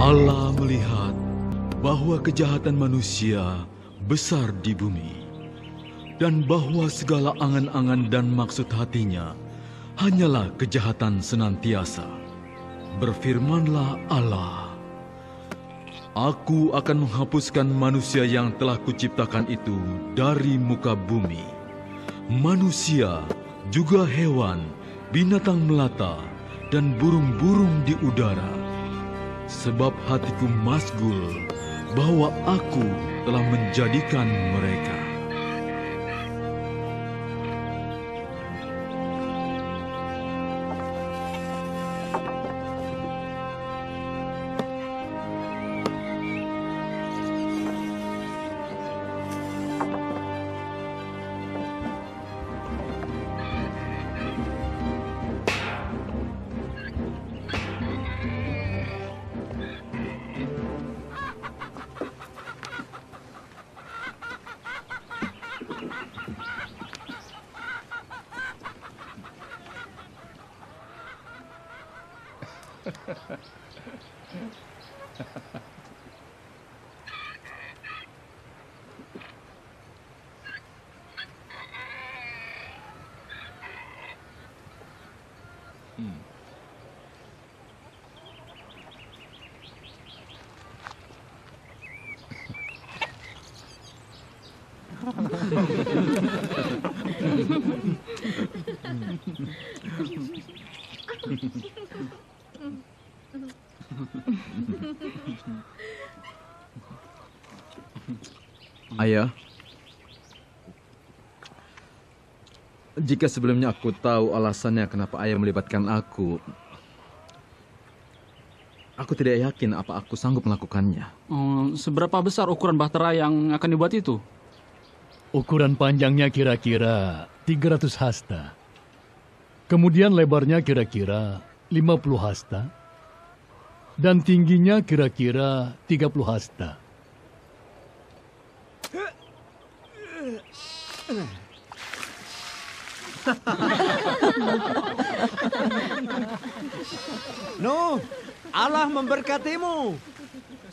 Allah melihat bahwa kejahatan manusia besar di bumi, dan bahwa segala angan-angan dan maksud hatinya hanyalah kejahatan senantiasa. Berfirmanlah Allah, Aku akan menghapuskan manusia yang telah kuciptakan itu dari muka bumi. Manusia, juga hewan, binatang melata, dan burung-burung di udara. Sebab hatiku masgul bahwa aku telah menjadikan mereka. Ayah, jika sebelumnya aku tahu alasannya kenapa ayah melibatkan aku tidak yakin apa aku sanggup melakukannya. Seberapa besar ukuran bahtera yang akan dibuat itu? Ukuran panjangnya kira-kira 300 hasta. Kemudian lebarnya kira-kira 50 hasta. Dan tingginya kira-kira 30 hasta. Nuh, Allah memberkatimu.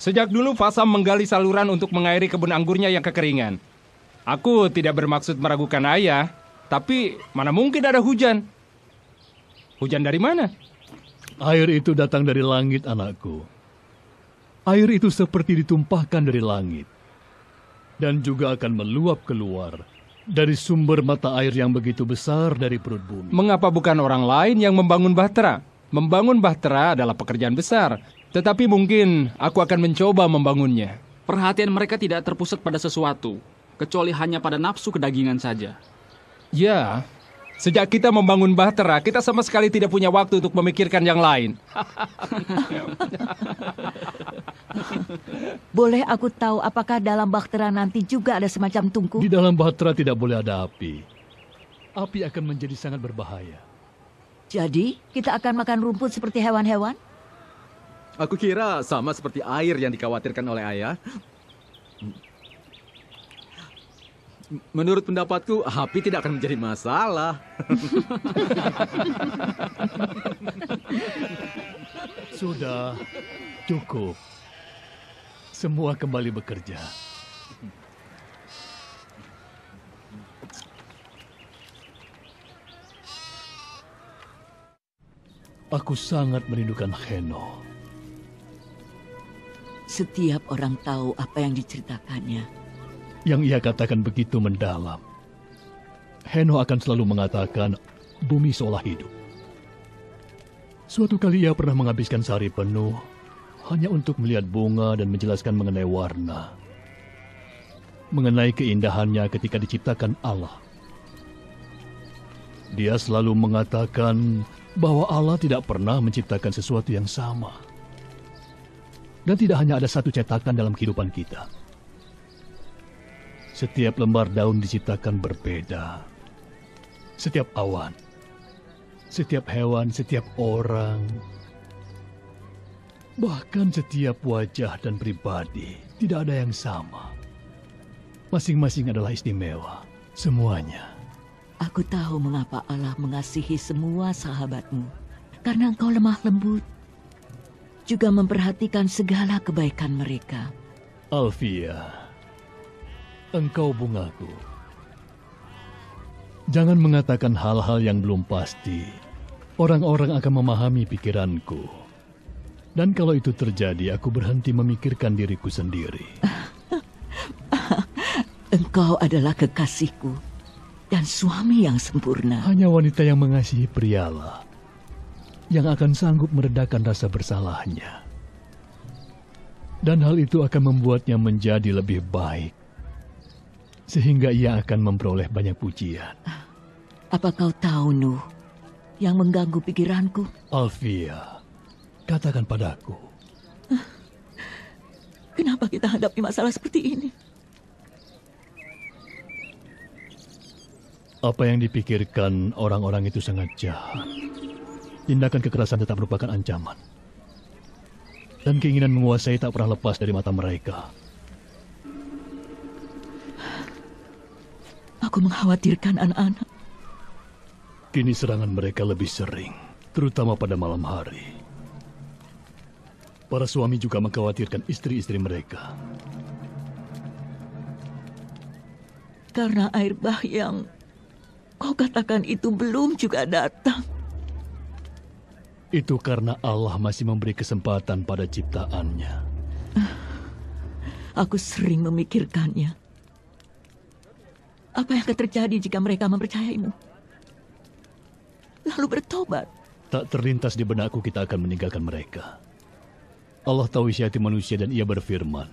Sejak dulu Fasam menggali saluran untuk mengairi kebun anggurnya yang kekeringan. Aku tidak bermaksud meragukan ayah, tapi mana mungkin ada hujan? Hujan dari mana? Air itu datang dari langit, anakku. Air itu seperti ditumpahkan dari langit. Dan juga akan meluap keluar dari sumber mata air yang begitu besar dari perut bumi. Mengapa bukan orang lain yang membangun bahtera? Membangun bahtera adalah pekerjaan besar. Tetapi mungkin aku akan mencoba membangunnya. Perhatian mereka tidak terpusat pada sesuatu, kecuali hanya pada nafsu kedagingan saja. Ya, sejak kita membangun bahtera, kita sama sekali tidak punya waktu untuk memikirkan yang lain. Boleh aku tahu apakah dalam bahtera nanti juga ada semacam tungku? Di dalam bahtera tidak boleh ada api. Api akan menjadi sangat berbahaya. Jadi, kita akan makan rumput seperti hewan-hewan? Aku kira sama seperti air yang dikhawatirkan oleh ayah. Menurut pendapatku, api tidak akan menjadi masalah. Sudah, cukup. Semua kembali bekerja. Aku sangat merindukan Heno. Setiap orang tahu apa yang diceritakannya. Yang ia katakan begitu mendalam. Heno akan selalu mengatakan bumi seolah hidup. Suatu kali ia pernah menghabiskan sehari penuh hanya untuk melihat bunga dan menjelaskan mengenai warna. Mengenai keindahannya ketika diciptakan Allah. Dia selalu mengatakan bahwa Allah tidak pernah menciptakan sesuatu yang sama. Dan tidak hanya ada satu cetakan dalam kehidupan kita. Setiap lembar daun diciptakan berbeda. Setiap awan, setiap hewan, setiap orang, bahkan setiap wajah dan pribadi tidak ada yang sama. Masing-masing adalah istimewa, semuanya. Aku tahu mengapa Allah mengasihi semua sahabatmu. Karena engkau lemah lembut. juga memperhatikan segala kebaikan mereka. Alfia, engkau bungaku. Jangan mengatakan hal-hal yang belum pasti. Orang-orang akan memahami pikiranku. Dan kalau itu terjadi, aku berhenti memikirkan diriku sendiri. Engkau adalah kekasihku dan suami yang sempurna. Hanya wanita yang mengasihi prialah yang akan sanggup meredakan rasa bersalahnya. Dan hal itu akan membuatnya menjadi lebih baik. Sehingga ia akan memperoleh banyak pujian. Apa kau tahu, Nuh, yang mengganggu pikiranku? Alfia, katakan padaku. Kenapa kita hadapi masalah seperti ini? Apa yang dipikirkan orang-orang itu sangat jahat. Tindakan kekerasan tetap merupakan ancaman. Dan keinginan menguasai tak pernah lepas dari mata mereka. Aku mengkhawatirkan anak-anak. Kini serangan mereka lebih sering, terutama pada malam hari. Para suami juga mengkhawatirkan istri-istri mereka. Karena air bah yang kau katakan itu belum juga datang. Itu karena Allah masih memberi kesempatan pada ciptaannya. Aku sering memikirkannya. Apa yang akan terjadi jika mereka mempercayaimu? Lalu bertobat. Tak terlintas di benakku kita akan meninggalkan mereka. Allah tahu isi hati manusia dan ia berfirman,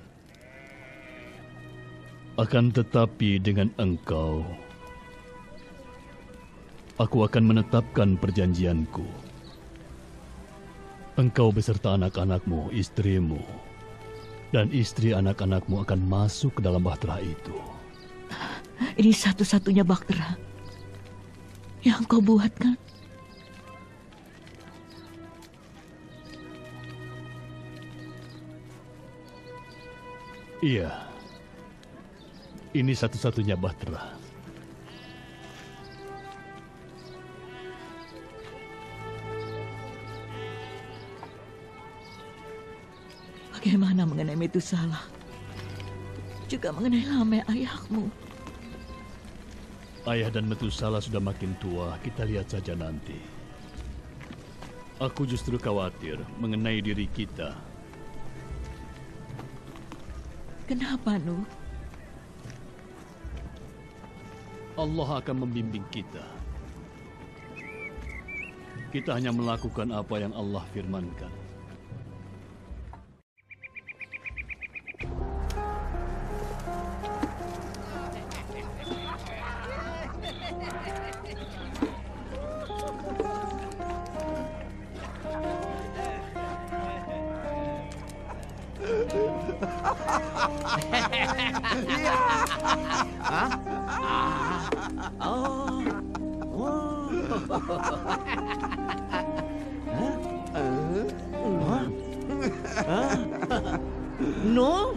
akan tetapi dengan engkau, aku akan menetapkan perjanjianku. Engkau beserta anak-anakmu, istrimu, dan istri anak-anakmu akan masuk ke dalam bahtera itu. Ini satu-satunya bahtera yang kau buat, kan? Iya, ini satu-satunya bahtera. Bagaimana mengenai Metusalah? Juga mengenai Lameh ayahmu. Ayah dan Metusalah sudah makin tua, kita lihat saja nanti. Aku justru khawatir mengenai diri kita. Kenapa, Nuh? Allah akan membimbing kita. Kita hanya melakukan apa yang Allah firmankan. No?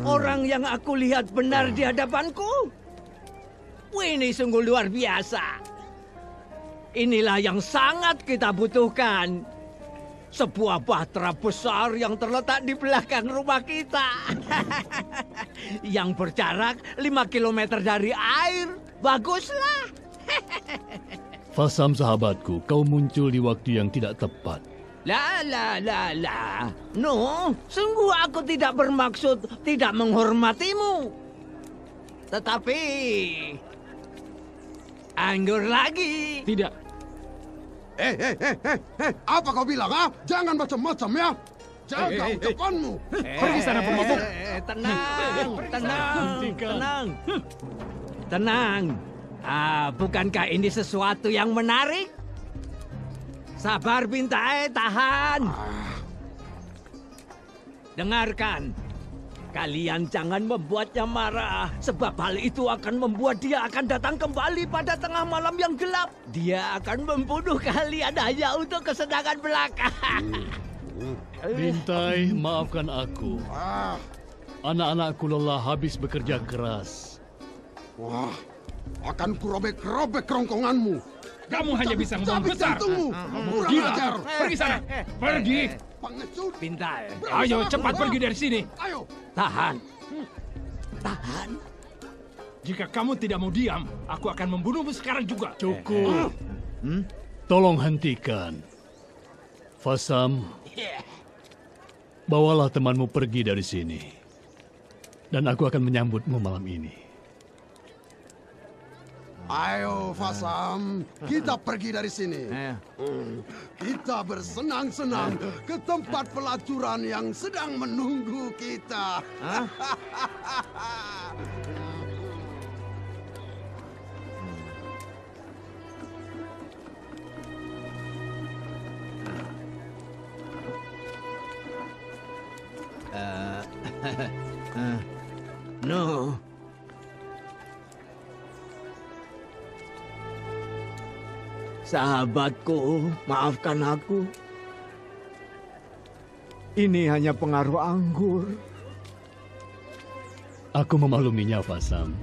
Orang yang aku lihat benar di hadapanku? Wih, ini sungguh luar biasa. Inilah yang sangat kita butuhkan. Sebuah bahtera besar yang terletak di belakang rumah kita. Yang berjarak 5 kilometer dari air. Baguslah. Fasam sahabatku, kau muncul di waktu yang tidak tepat. La. No, sungguh aku tidak bermaksud tidak menghormatimu. Tetapi anggur lagi. Tidak. Apa kau bilang, ah? Jangan macam-macam ya. Jaga ucapanmu. Pergi sana pemabuk. Tenang. Bukankah ini sesuatu yang menarik? Sabar, Bintai, tahan. Dengarkan. Kalian jangan membuatnya marah, sebab hal itu akan membuat dia akan datang kembali pada tengah malam yang gelap. Dia akan membunuh kalian hanya untuk kesenangan belaka. Bintai, maafkan aku. Anak-anakku lelah habis bekerja keras. Wah, akan kurobek-robek kerongkonganmu. Kamu hanya bisa ngomong besar. Kurang Gila. ajar. Pergi sana. Pergi. pengecut. Bintai. Ayo cepat pergi dari sini. Ayo. Tahan. Tahan. Jika kamu tidak mau diam, aku akan membunuhmu sekarang juga. Cukup. Tolong hentikan. Fasam, bawalah temanmu pergi dari sini. Dan aku akan menyambutmu malam ini. Ayo, Fasam, kita pergi dari sini. Kita bersenang-senang ke tempat pelacuran yang sedang menunggu kita. No. Sahabatku, maafkan aku. Ini hanya pengaruh anggur. Aku memakluminya, Fasam.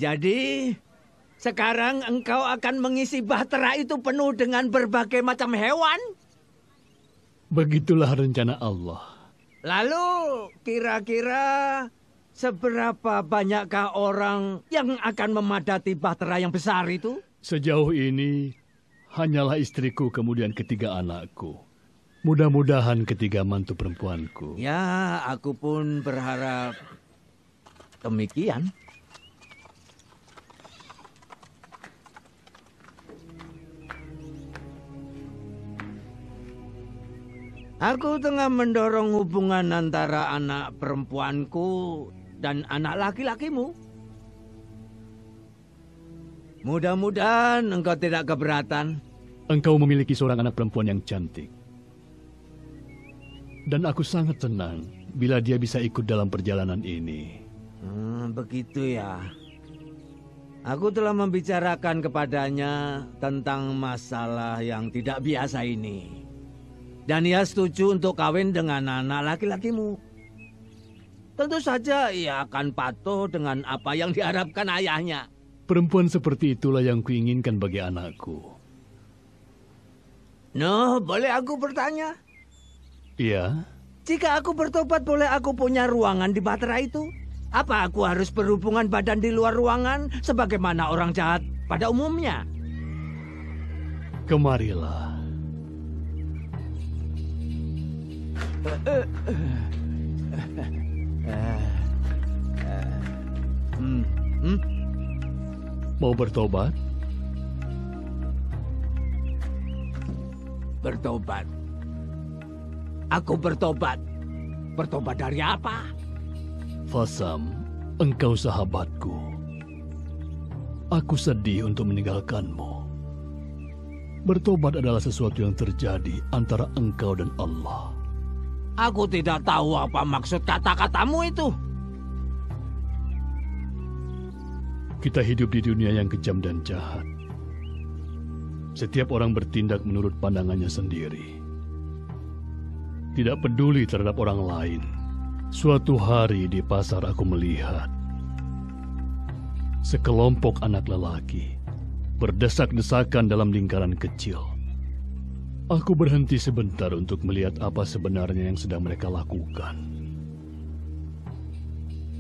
Jadi, sekarang engkau akan mengisi bahtera itu penuh dengan berbagai macam hewan? Begitulah rencana Allah. Lalu, kira-kira seberapa banyakkah orang yang akan memadati bahtera yang besar itu? Sejauh ini, hanyalah istriku kemudian ketiga anakku. Mudah-mudahan ketiga mantu perempuanku. Ya, aku pun berharap demikian. Aku tengah mendorong hubungan antara anak perempuanku dan anak laki-lakimu. Mudah-mudahan engkau tidak keberatan. Engkau memiliki seorang anak perempuan yang cantik. Dan aku sangat senang bila dia bisa ikut dalam perjalanan ini. Begitu ya. Aku telah membicarakan kepadanya tentang masalah yang tidak biasa ini. Dan ia setuju untuk kawin dengan anak laki-lakimu. Tentu saja ia akan patuh dengan apa yang diharapkan ayahnya. Perempuan seperti itulah yang kuinginkan bagi anakku. No, boleh aku bertanya? Iya? Jika aku bertobat, boleh aku punya ruangan di bahtera itu? Apa aku harus berhubungan badan di luar ruangan sebagaimana orang jahat pada umumnya? Kemarilah. Mau bertobat? Bertobat. Aku bertobat. Bertobat dari apa? Fasam, engkau sahabatku. Aku sedih untuk meninggalkanmu. Bertobat adalah sesuatu yang terjadi antara engkau dan Allah. Aku tidak tahu apa maksud kata-katamu itu. Kita hidup di dunia yang kejam dan jahat. Setiap orang bertindak menurut pandangannya sendiri. Tidak peduli terhadap orang lain. Suatu hari di pasar aku melihat sekelompok anak lelaki berdesak-desakan dalam lingkaran kecil. Aku berhenti sebentar untuk melihat apa sebenarnya yang sedang mereka lakukan.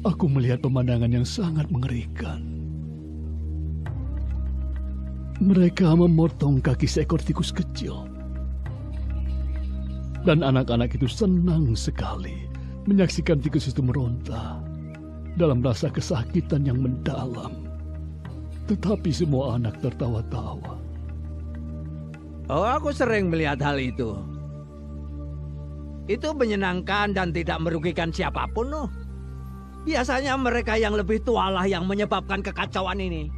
Aku melihat pemandangan yang sangat mengerikan. Mereka memotong kaki seekor tikus kecil. Dan anak-anak itu senang sekali menyaksikan tikus itu meronta dalam rasa kesakitan yang mendalam. Tetapi semua anak tertawa-tawa. Oh, aku sering melihat hal itu. Itu menyenangkan dan tidak merugikan siapapun, loh. Biasanya mereka yang lebih tua lah yang menyebabkan kekacauan ini.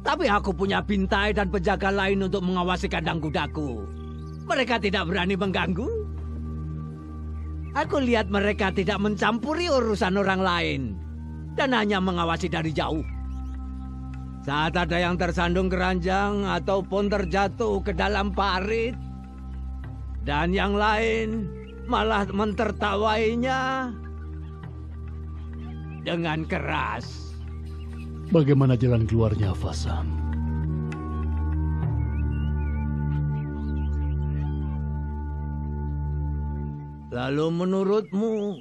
Tapi aku punya bintai dan penjaga lain untuk mengawasi kandang kudaku. Mereka tidak berani mengganggu. Aku lihat mereka tidak mencampuri urusan orang lain dan hanya mengawasi dari jauh. Saat ada yang tersandung keranjang ataupun terjatuh ke dalam parit, dan yang lain malah mentertawainya dengan keras. Bagaimana jalan keluarnya, Fasam? Lalu menurutmu,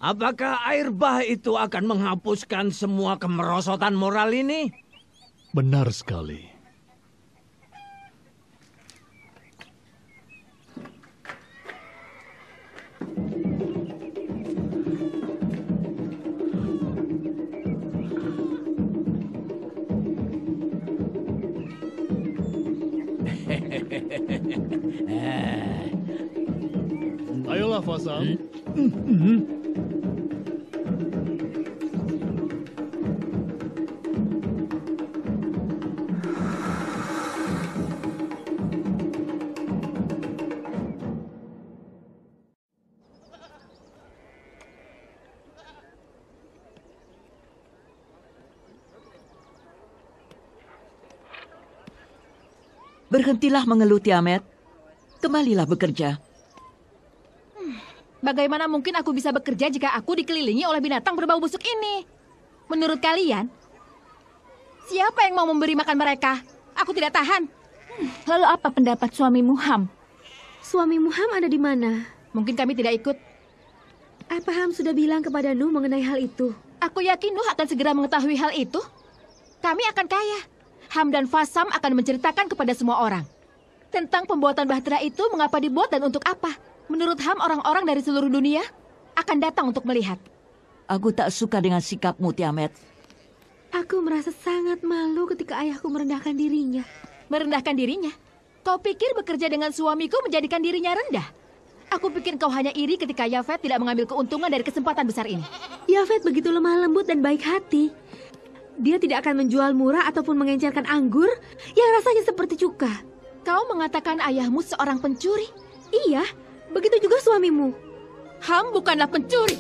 apakah air bah itu akan menghapuskan semua kemerosotan moral ini? Benar sekali. Ayolah, Fasam. Berhentilah mengeluh, Tiamat. Kembalilah bekerja. Bagaimana mungkin aku bisa bekerja jika aku dikelilingi oleh binatang berbau busuk ini? Menurut kalian, siapa yang mau memberi makan mereka? Aku tidak tahan. Lalu apa pendapat suamimu, Ham? Suamimu Ham ada di mana? Mungkin kami tidak ikut. Apa Ham sudah bilang kepada Nuh mengenai hal itu? Aku yakin Nuh akan segera mengetahui hal itu. Kami akan kaya. Ham dan Fasam akan menceritakan kepada semua orang tentang pembuatan bahtera itu, mengapa dibuat dan untuk apa. Menurut Ham, orang-orang dari seluruh dunia akan datang untuk melihat. Aku tak suka dengan sikapmu, Tiamat. Aku merasa sangat malu ketika ayahku merendahkan dirinya. Merendahkan dirinya? Kau pikir bekerja dengan suamiku menjadikan dirinya rendah? Aku pikir kau hanya iri ketika Yafet tidak mengambil keuntungan dari kesempatan besar ini. Yafet begitu lemah lembut dan baik hati. Dia tidak akan menjual murah ataupun mengencerkan anggur yang rasanya seperti cuka. Kau mengatakan ayahmu seorang pencuri? Iya, begitu juga suamimu. Ham bukanlah pencuri.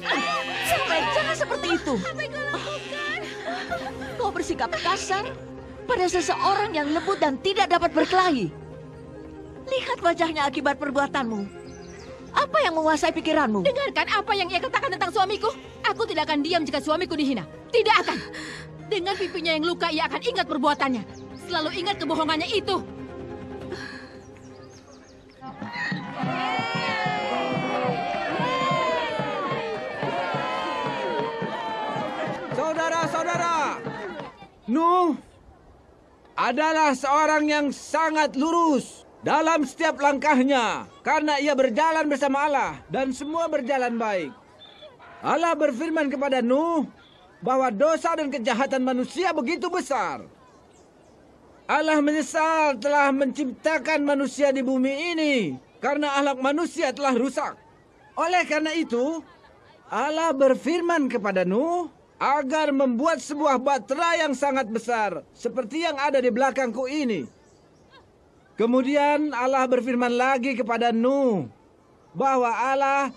Jangan seperti itu. Apa yang kau lakukan? Kau bersikap kasar pada seseorang yang lembut dan tidak dapat berkelahi. Lihat wajahnya akibat perbuatanmu. Apa yang menguasai pikiranmu? Dengarkan apa yang ia katakan tentang suamiku. Aku tidak akan diam jika suamiku dihina. Tidak akan. Dengan pipinya yang luka, ia akan ingat perbuatannya. Selalu ingat kebohongannya itu. Saudara-saudara, Nuh adalah seorang yang sangat lurus dalam setiap langkahnya karena ia berjalan bersama Allah dan semua berjalan baik. Allah berfirman kepada Nuh bahwa dosa dan kejahatan manusia begitu besar. Allah menyesal telah menciptakan manusia di bumi ini karena akhlak manusia telah rusak. Oleh karena itu, Allah berfirman kepada Nuh agar membuat sebuah bahtera yang sangat besar seperti yang ada di belakangku ini. Kemudian Allah berfirman lagi kepada Nuh bahwa Allah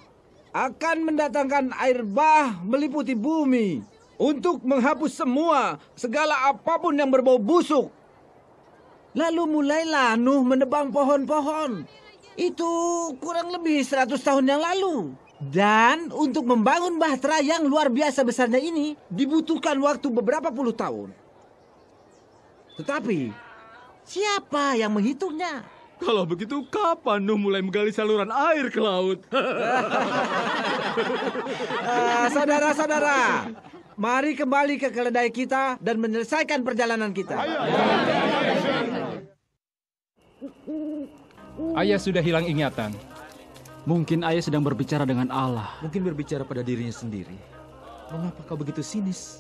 akan mendatangkan air bah meliputi bumi untuk menghapus segala apapun yang berbau busuk. Lalu mulailah Nuh menebang pohon-pohon. Itu kurang lebih 100 tahun yang lalu. Dan untuk membangun bahtera yang luar biasa besarnya ini dibutuhkan waktu beberapa puluh tahun. Tetapi siapa yang menghitungnya? Kalau begitu, kapan Nuh mulai menggali saluran air ke laut? Saudara-saudara, mari kembali ke keledai kita dan menyelesaikan perjalanan kita. Ayah sudah hilang ingatan. Mungkin ayah sedang berbicara dengan Allah. Mungkin berbicara pada dirinya sendiri. Mengapa kau begitu sinis?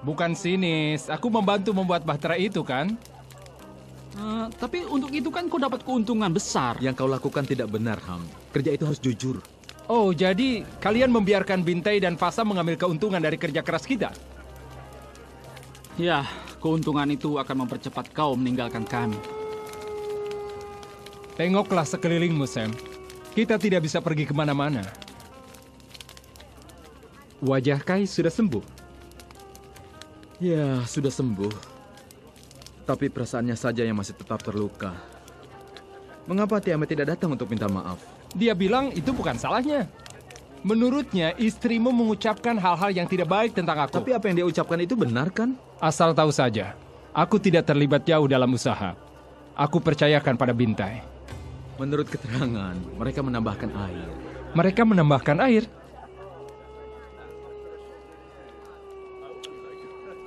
Bukan sinis, aku membantu membuat bahtera itu kan? Tapi untuk itu kan kau dapat keuntungan besar. Yang kau lakukan tidak benar, Ham. Kerja itu harus jujur. Oh, jadi kalian membiarkan Bintai dan Fasam mengambil keuntungan dari kerja keras kita? Ya, keuntungan itu akan mempercepat kau meninggalkan kami. Tengoklah sekelilingmu, Sam. Kita tidak bisa pergi kemana-mana. Wajah Kai sudah sembuh. Ya, sudah sembuh. Tapi perasaannya saja yang masih tetap terluka. Mengapa Tiamat tidak datang untuk minta maaf? Dia bilang itu bukan salahnya. Menurutnya, istrimu mengucapkan hal-hal yang tidak baik tentang aku. Tapi apa yang dia ucapkan itu benar kan? Asal tahu saja, aku tidak terlibat jauh dalam usaha. Aku percayakan pada Bintai. Menurut keterangan, mereka menambahkan air. Mereka menambahkan air?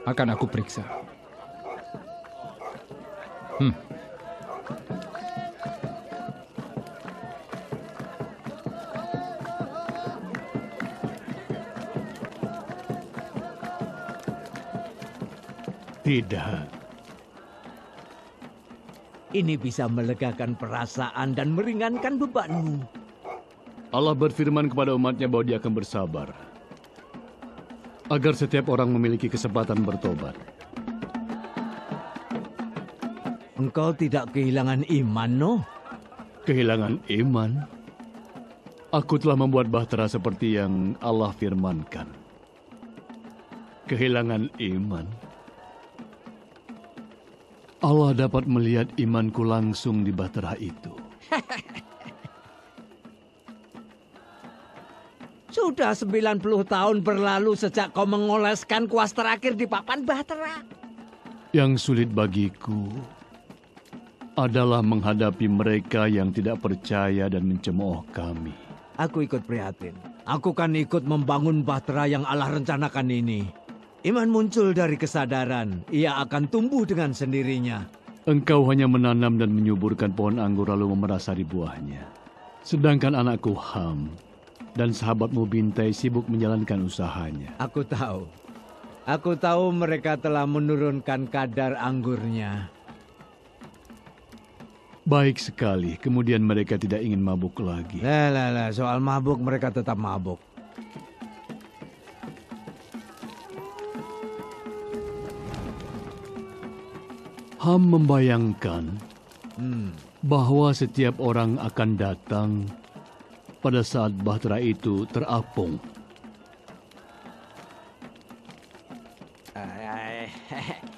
Akan aku periksa. Tidak. Ini bisa melegakan perasaan dan meringankan bebanmu. Allah berfirman kepada umatnya bahwa dia akan bersabar. Agar setiap orang memiliki kesempatan bertobat. Engkau tidak kehilangan iman, Noh? Kehilangan iman? Aku telah membuat bahtera seperti yang Allah firmankan. Kehilangan iman? Allah dapat melihat imanku langsung di bahtera itu. Sudah 90 tahun berlalu sejak kau mengoleskan kuas terakhir di papan bahtera. Yang sulit bagiku adalah menghadapi mereka yang tidak percaya dan mencemooh kami. Aku ikut prihatin. Aku kan ikut membangun bahtera yang Allah rencanakan ini. Iman muncul dari kesadaran. Ia akan tumbuh dengan sendirinya. Engkau hanya menanam dan menyuburkan pohon anggur lalu memerasari buahnya. Sedangkan anakku Ham dan sahabatmu Bintai sibuk menjalankan usahanya. Aku tahu. Aku tahu mereka telah menurunkan kadar anggurnya. Baik sekali. Kemudian mereka tidak ingin mabuk lagi. Lah, soal mabuk mereka tetap mabuk. Ham membayangkan bahwa setiap orang akan datang pada saat bahtera itu terapung.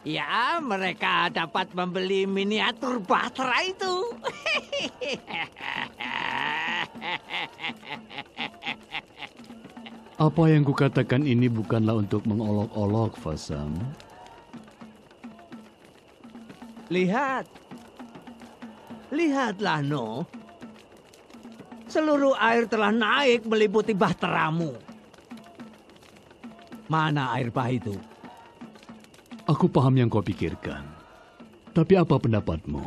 Ya, mereka dapat membeli miniatur bahtera itu. Apa yang kukatakan ini bukanlah untuk mengolok-olok, Fasam. Lihatlah, No. Seluruh air telah naik meliputi bahteramu. Mana air bah itu? Aku paham yang kau pikirkan. Tapi apa pendapatmu?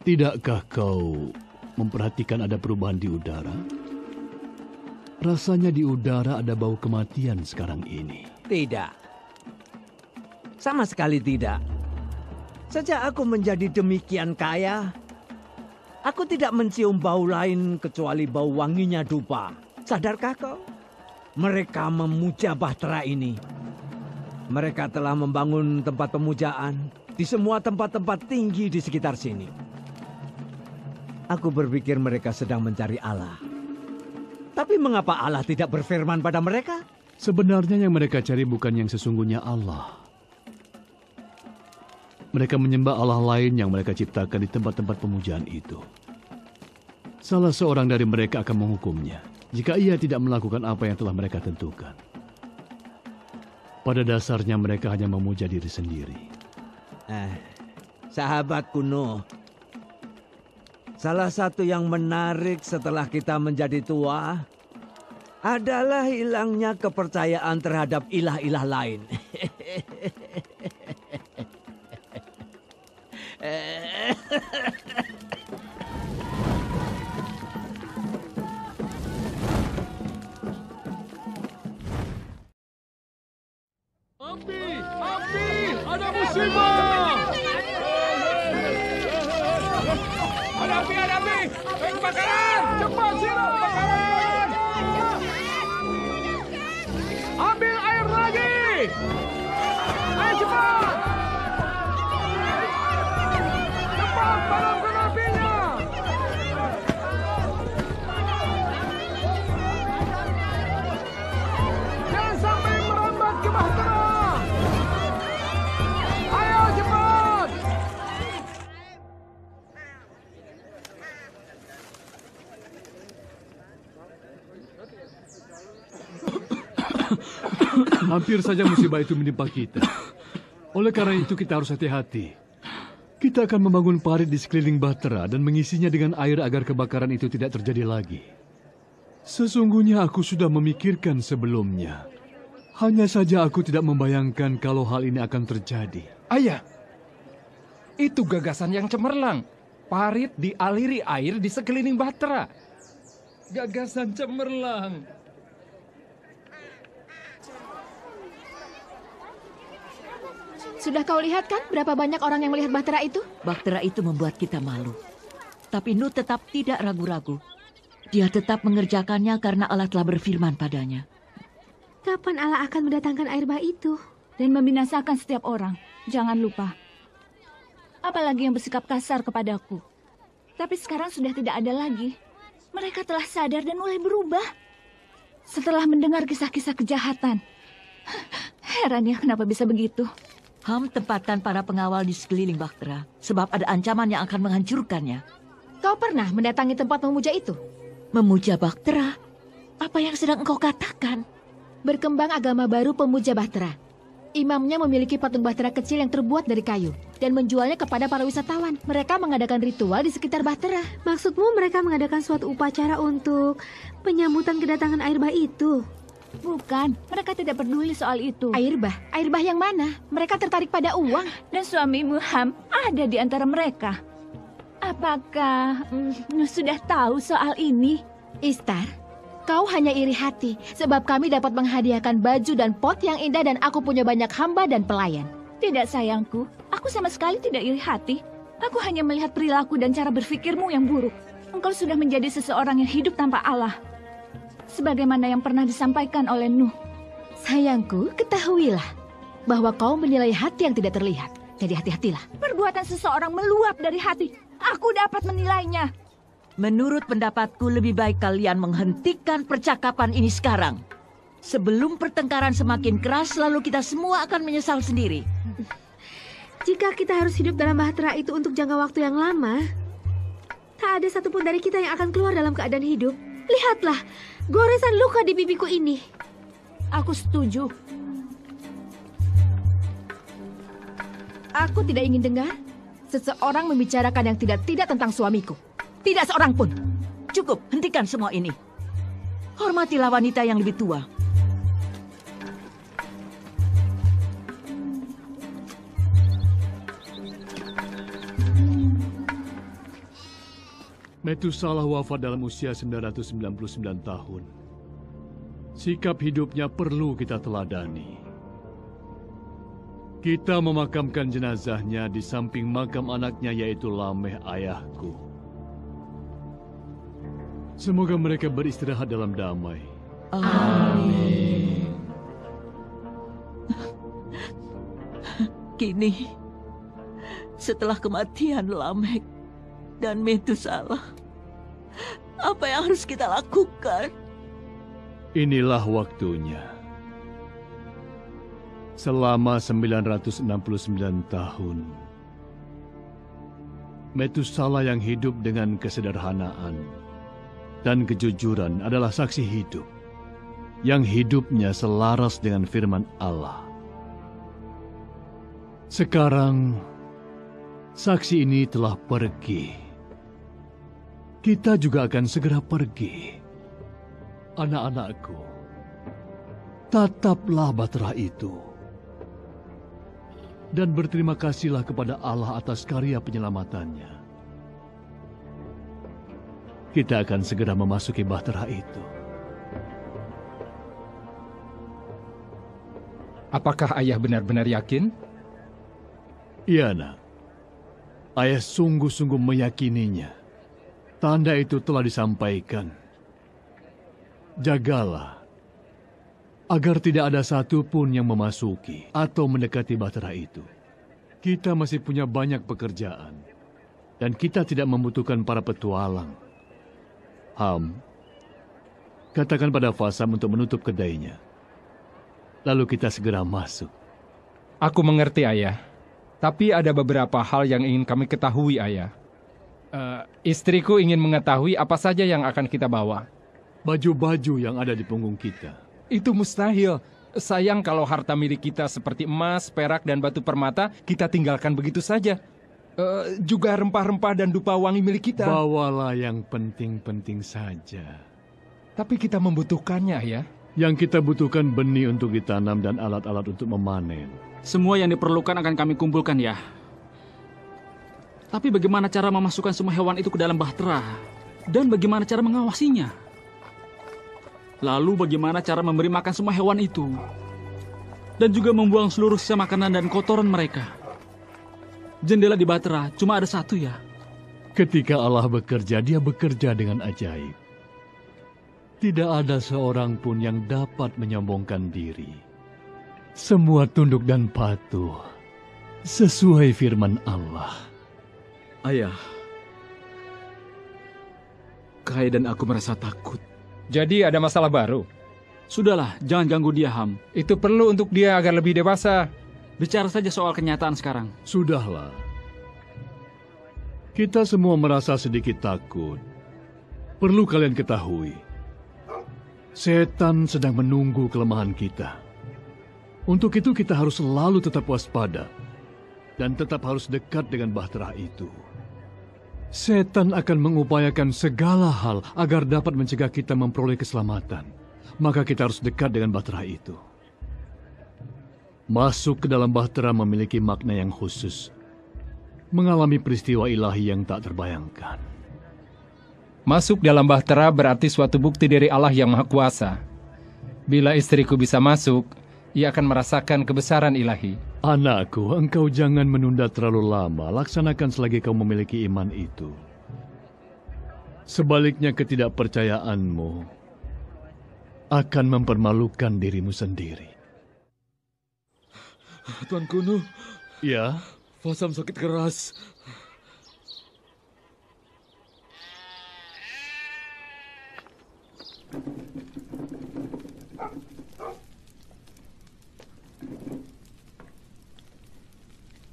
Tidakkah kau memperhatikan ada perubahan di udara? Rasanya di udara ada bau kematian sekarang ini. Tidak. Sama sekali tidak. Sejak aku menjadi demikian kaya, aku tidak mencium bau lain kecuali bau wanginya dupa. Sadarkah kau? Mereka memuja bahtera ini. Mereka telah membangun tempat pemujaan di semua tempat-tempat tinggi di sekitar sini. Aku berpikir mereka sedang mencari Allah. Tapi mengapa Allah tidak berfirman pada mereka? Sebenarnya yang mereka cari bukan yang sesungguhnya Allah. Mereka menyembah Allah lain yang mereka ciptakan di tempat-tempat pemujaan itu. Salah seorang dari mereka akan menghukumnya jika ia tidak melakukan apa yang telah mereka tentukan. Pada dasarnya mereka hanya memuja diri sendiri. Sahabatku Nuh, salah satu yang menarik setelah kita menjadi tua adalah hilangnya kepercayaan terhadap ilah-ilah lain. Api! Ada musibah! Ada api! Kebakaran! Cepat, siram kebakaran! Ambil air lagi! Ayo cepat! Cepat, padamkan apinya! Hampir saja musibah itu menimpa kita. Oleh karena itu kita harus hati-hati. Kita akan membangun parit di sekeliling Bahtera dan mengisinya dengan air agar kebakaran itu tidak terjadi lagi. Sesungguhnya aku sudah memikirkan sebelumnya. Hanya saja aku tidak membayangkan kalau hal ini akan terjadi. Ayah, itu gagasan yang cemerlang. Parit dialiri air di sekeliling Bahtera. Gagasan cemerlang. Sudah kau lihat kan berapa banyak orang yang melihat Bahtera itu? Bahtera itu membuat kita malu. Tapi Nuh tetap tidak ragu-ragu. Dia tetap mengerjakannya karena Allah telah berfirman padanya. Kapan Allah akan mendatangkan air bah itu? Dan membinasakan setiap orang. Jangan lupa. Apalagi yang bersikap kasar kepadaku. Tapi sekarang sudah tidak ada lagi. Mereka telah sadar dan mulai berubah. Setelah mendengar kisah-kisah kejahatan. Heran ya kenapa bisa begitu. Ham tempatkan para pengawal di sekeliling Bahtera, sebab ada ancaman yang akan menghancurkannya. Kau pernah mendatangi tempat memuja itu? Memuja Bahtera? Apa yang sedang engkau katakan? Berkembang agama baru pemuja Bahtera. Imamnya memiliki patung Bahtera kecil yang terbuat dari kayu dan menjualnya kepada para wisatawan. Mereka mengadakan ritual di sekitar Bahtera. Maksudmu mereka mengadakan suatu upacara untuk penyambutan kedatangan air bah itu? Bukan, mereka tidak peduli soal itu. Air bah yang mana? Mereka tertarik pada uang. Dan suamimu Ham ada di antara mereka. Apakah sudah tahu soal ini? Istar, kau hanya iri hati sebab kami dapat menghadiahkan baju dan pot yang indah dan aku punya banyak hamba dan pelayan. Tidak sayangku, aku sama sekali tidak iri hati. Aku hanya melihat perilaku dan cara berpikirmu yang buruk. Engkau sudah menjadi seseorang yang hidup tanpa Allah. Sebagaimana yang pernah disampaikan oleh Nuh. Sayangku, ketahuilah bahwa kau menilai hati yang tidak terlihat. Jadi hati-hatilah. Perbuatan seseorang meluap dari hati. Aku dapat menilainya. Menurut pendapatku lebih baik kalian menghentikan percakapan ini sekarang. Sebelum pertengkaran semakin keras, lalu kita semua akan menyesal sendiri. Jika kita harus hidup dalam Bahtera itu untuk jangka waktu yang lama, tak ada satupun dari kita yang akan keluar dalam keadaan hidup. Lihatlah, goresan luka di pipiku ini. Aku setuju. Aku tidak ingin dengar seseorang membicarakan yang tidak tentang suamiku. Tidak seorang pun. Cukup, hentikan semua ini. Hormatilah wanita yang lebih tua. Metusalah wafat dalam usia 999 tahun. Sikap hidupnya perlu kita teladani. Kita memakamkan jenazahnya di samping makam anaknya yaitu Lameh ayahku. Semoga mereka beristirahat dalam damai. Amin. Kini, setelah kematian Lameh dan Metusalah, apa yang harus kita lakukan? Inilah waktunya. Selama 969 tahun, Metusalah yang hidup dengan kesederhanaan dan kejujuran adalah saksi hidup yang hidupnya selaras dengan firman Allah. Sekarang, saksi ini telah pergi. Kita juga akan segera pergi. Anak-anakku, tataplah Bahtera itu. Dan berterima kasihlah kepada Allah atas karya penyelamatannya. Kita akan segera memasuki Bahtera itu. Apakah ayah benar-benar yakin? Iya, nak. Ayah sungguh-sungguh meyakininya. Tanda itu telah disampaikan. Jagalah, agar tidak ada satupun yang memasuki atau mendekati Bahtera itu. Kita masih punya banyak pekerjaan, dan kita tidak membutuhkan para petualang. Ham, katakan pada Fasam untuk menutup kedainya. Lalu kita segera masuk. Aku mengerti, ayah. Tapi ada beberapa hal yang ingin kami ketahui, ayah. Istriku ingin mengetahui apa saja yang akan kita bawa. Baju-baju yang ada di punggung kita. Itu mustahil. Sayang kalau harta milik kita seperti emas, perak, dan batu permata kita tinggalkan begitu saja. Juga rempah-rempah dan dupa wangi milik kita. Bawalah yang penting-penting saja. Tapi kita membutuhkannya ya. Yang kita butuhkan benih untuk ditanam dan alat-alat untuk memanen. Semua yang diperlukan akan kami kumpulkan ya. Tapi bagaimana cara memasukkan semua hewan itu ke dalam bahtera? Dan bagaimana cara mengawasinya? Lalu bagaimana cara memberi makan semua hewan itu? Dan juga membuang seluruh sisa makanan dan kotoran mereka. Jendela di bahtera cuma ada satu ya. Ketika Allah bekerja, dia bekerja dengan ajaib. Tidak ada seorang pun yang dapat menyombongkan diri. Semua tunduk dan patuh sesuai firman Allah. Ayah, Kai dan aku merasa takut. Jadi ada masalah baru? Sudahlah, jangan ganggu dia, Ham. Itu perlu untuk dia agar lebih dewasa. Bicara saja soal kenyataan sekarang. Sudahlah. Kita semua merasa sedikit takut. Perlu kalian ketahui, setan sedang menunggu kelemahan kita. Untuk itu kita harus selalu tetap waspada dan tetap harus dekat dengan bahtera itu. Setan akan mengupayakan segala hal agar dapat mencegah kita memperoleh keselamatan. Maka kita harus dekat dengan bahtera itu. Masuk ke dalam bahtera memiliki makna yang khusus. Mengalami peristiwa ilahi yang tak terbayangkan. Masuk dalam bahtera berarti suatu bukti dari Allah yang Maha Kuasa. Bila istriku bisa masuk, ia akan merasakan kebesaran ilahi. Anakku, engkau jangan menunda terlalu lama. Laksanakan selagi kau memiliki iman itu. Sebaliknya ketidakpercayaanmu akan mempermalukan dirimu sendiri. Tuan Kuno. Ya? Fasam sakit keras.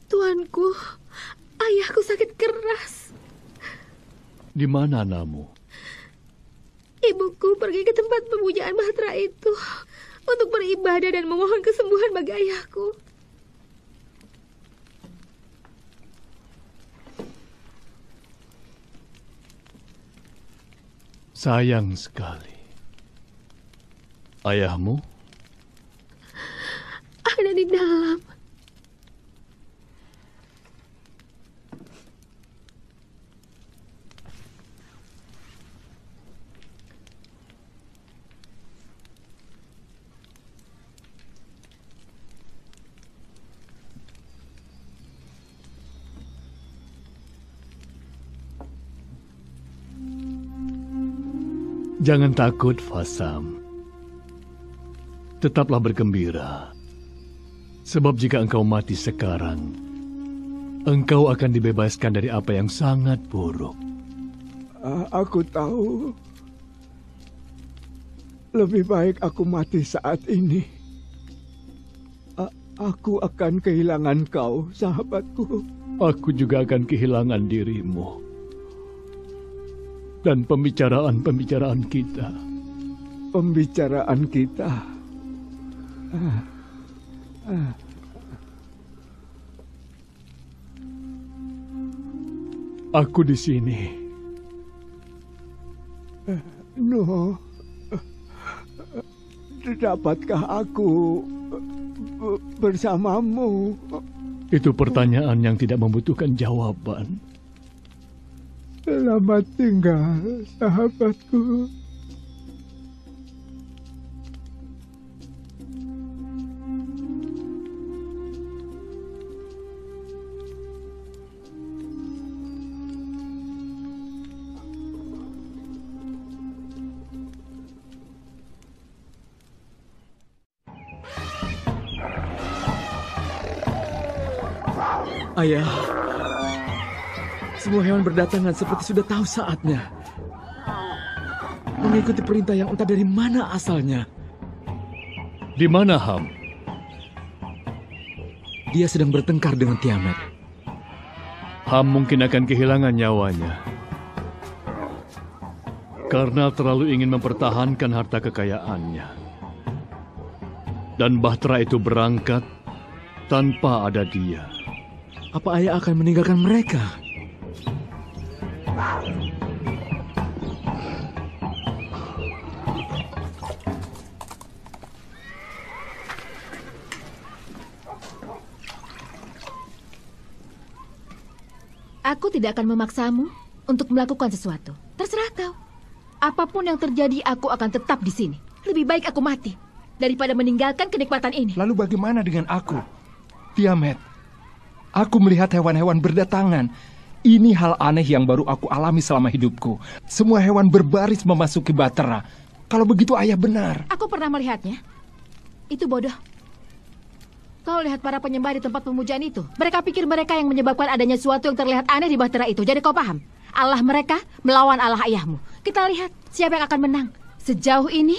Tuanku, ayahku sakit keras. Di mana Namu? Ibuku pergi ke tempat pemujaan bahtera itu untuk beribadah dan memohon kesembuhan bagi ayahku. Sayang sekali. Ayahmu? Ada di dalam. Jangan takut, Fasam. Tetaplah bergembira. Sebab jika engkau mati sekarang, engkau akan dibebaskan dari apa yang sangat buruk. Aku tahu. Lebih baik aku mati saat ini. Aku akan kehilangan kau, sahabatku. Aku juga akan kehilangan dirimu. Dan pembicaraan-pembicaraan kita. Pembicaraan kita. Aku di sini. No. Dapatkah aku bersamamu? Itu pertanyaan yang tidak membutuhkan jawaban. Selamat tinggal, sahabatku. Ayah, semua hewan berdatangan seperti sudah tahu saatnya. Mengikuti perintah yang entah dari mana asalnya. Di mana Ham? Dia sedang bertengkar dengan Tiamat. Ham mungkin akan kehilangan nyawanya. Karena terlalu ingin mempertahankan harta kekayaannya. Dan Bahtera itu berangkat tanpa ada dia. Apa ayah akan meninggalkan mereka? Aku tidak akan memaksamu untuk melakukan sesuatu. Terserah kau. Apapun yang terjadi, aku akan tetap di sini. Lebih baik aku mati daripada meninggalkan kenikmatan ini. Lalu bagaimana dengan aku? Tiamat, aku melihat hewan-hewan berdatangan. Ini hal aneh yang baru aku alami selama hidupku. Semua hewan berbaris memasuki Bahtera. Kalau begitu ayah benar. Aku pernah melihatnya. Itu bodoh. Kau lihat para penyembah di tempat pemujaan itu. Mereka pikir mereka yang menyebabkan adanya sesuatu yang terlihat aneh di Bahtera itu. Jadi kau paham? Allah mereka melawan Allah ayahmu. Kita lihat siapa yang akan menang. Sejauh ini,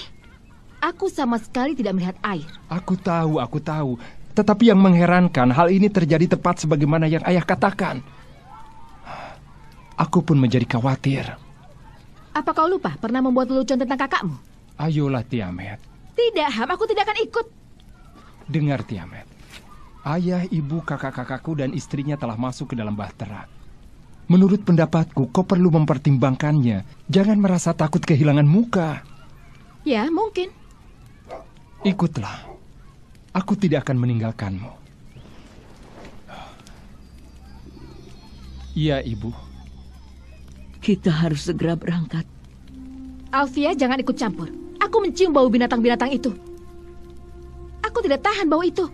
aku sama sekali tidak melihat air. Aku tahu. Tetapi yang mengherankan, hal ini terjadi tepat sebagaimana yang ayah katakan. Aku pun menjadi khawatir. Apa kau lupa pernah membuat lelucon tentang kakakmu? Ayolah, Tiamat. Tidak, Ham. Aku tidak akan ikut. Dengar, Tiamat. Ayah, ibu, kakak-kakakku, dan istrinya telah masuk ke dalam Bahtera. Menurut pendapatku, kau perlu mempertimbangkannya. Jangan merasa takut kehilangan muka. Ya, mungkin. Ikutlah. Aku tidak akan meninggalkanmu. Iya, Ibu. Kita harus segera berangkat. Alfia, jangan ikut campur. Aku mencium bau binatang-binatang itu. Aku tidak tahan bau itu.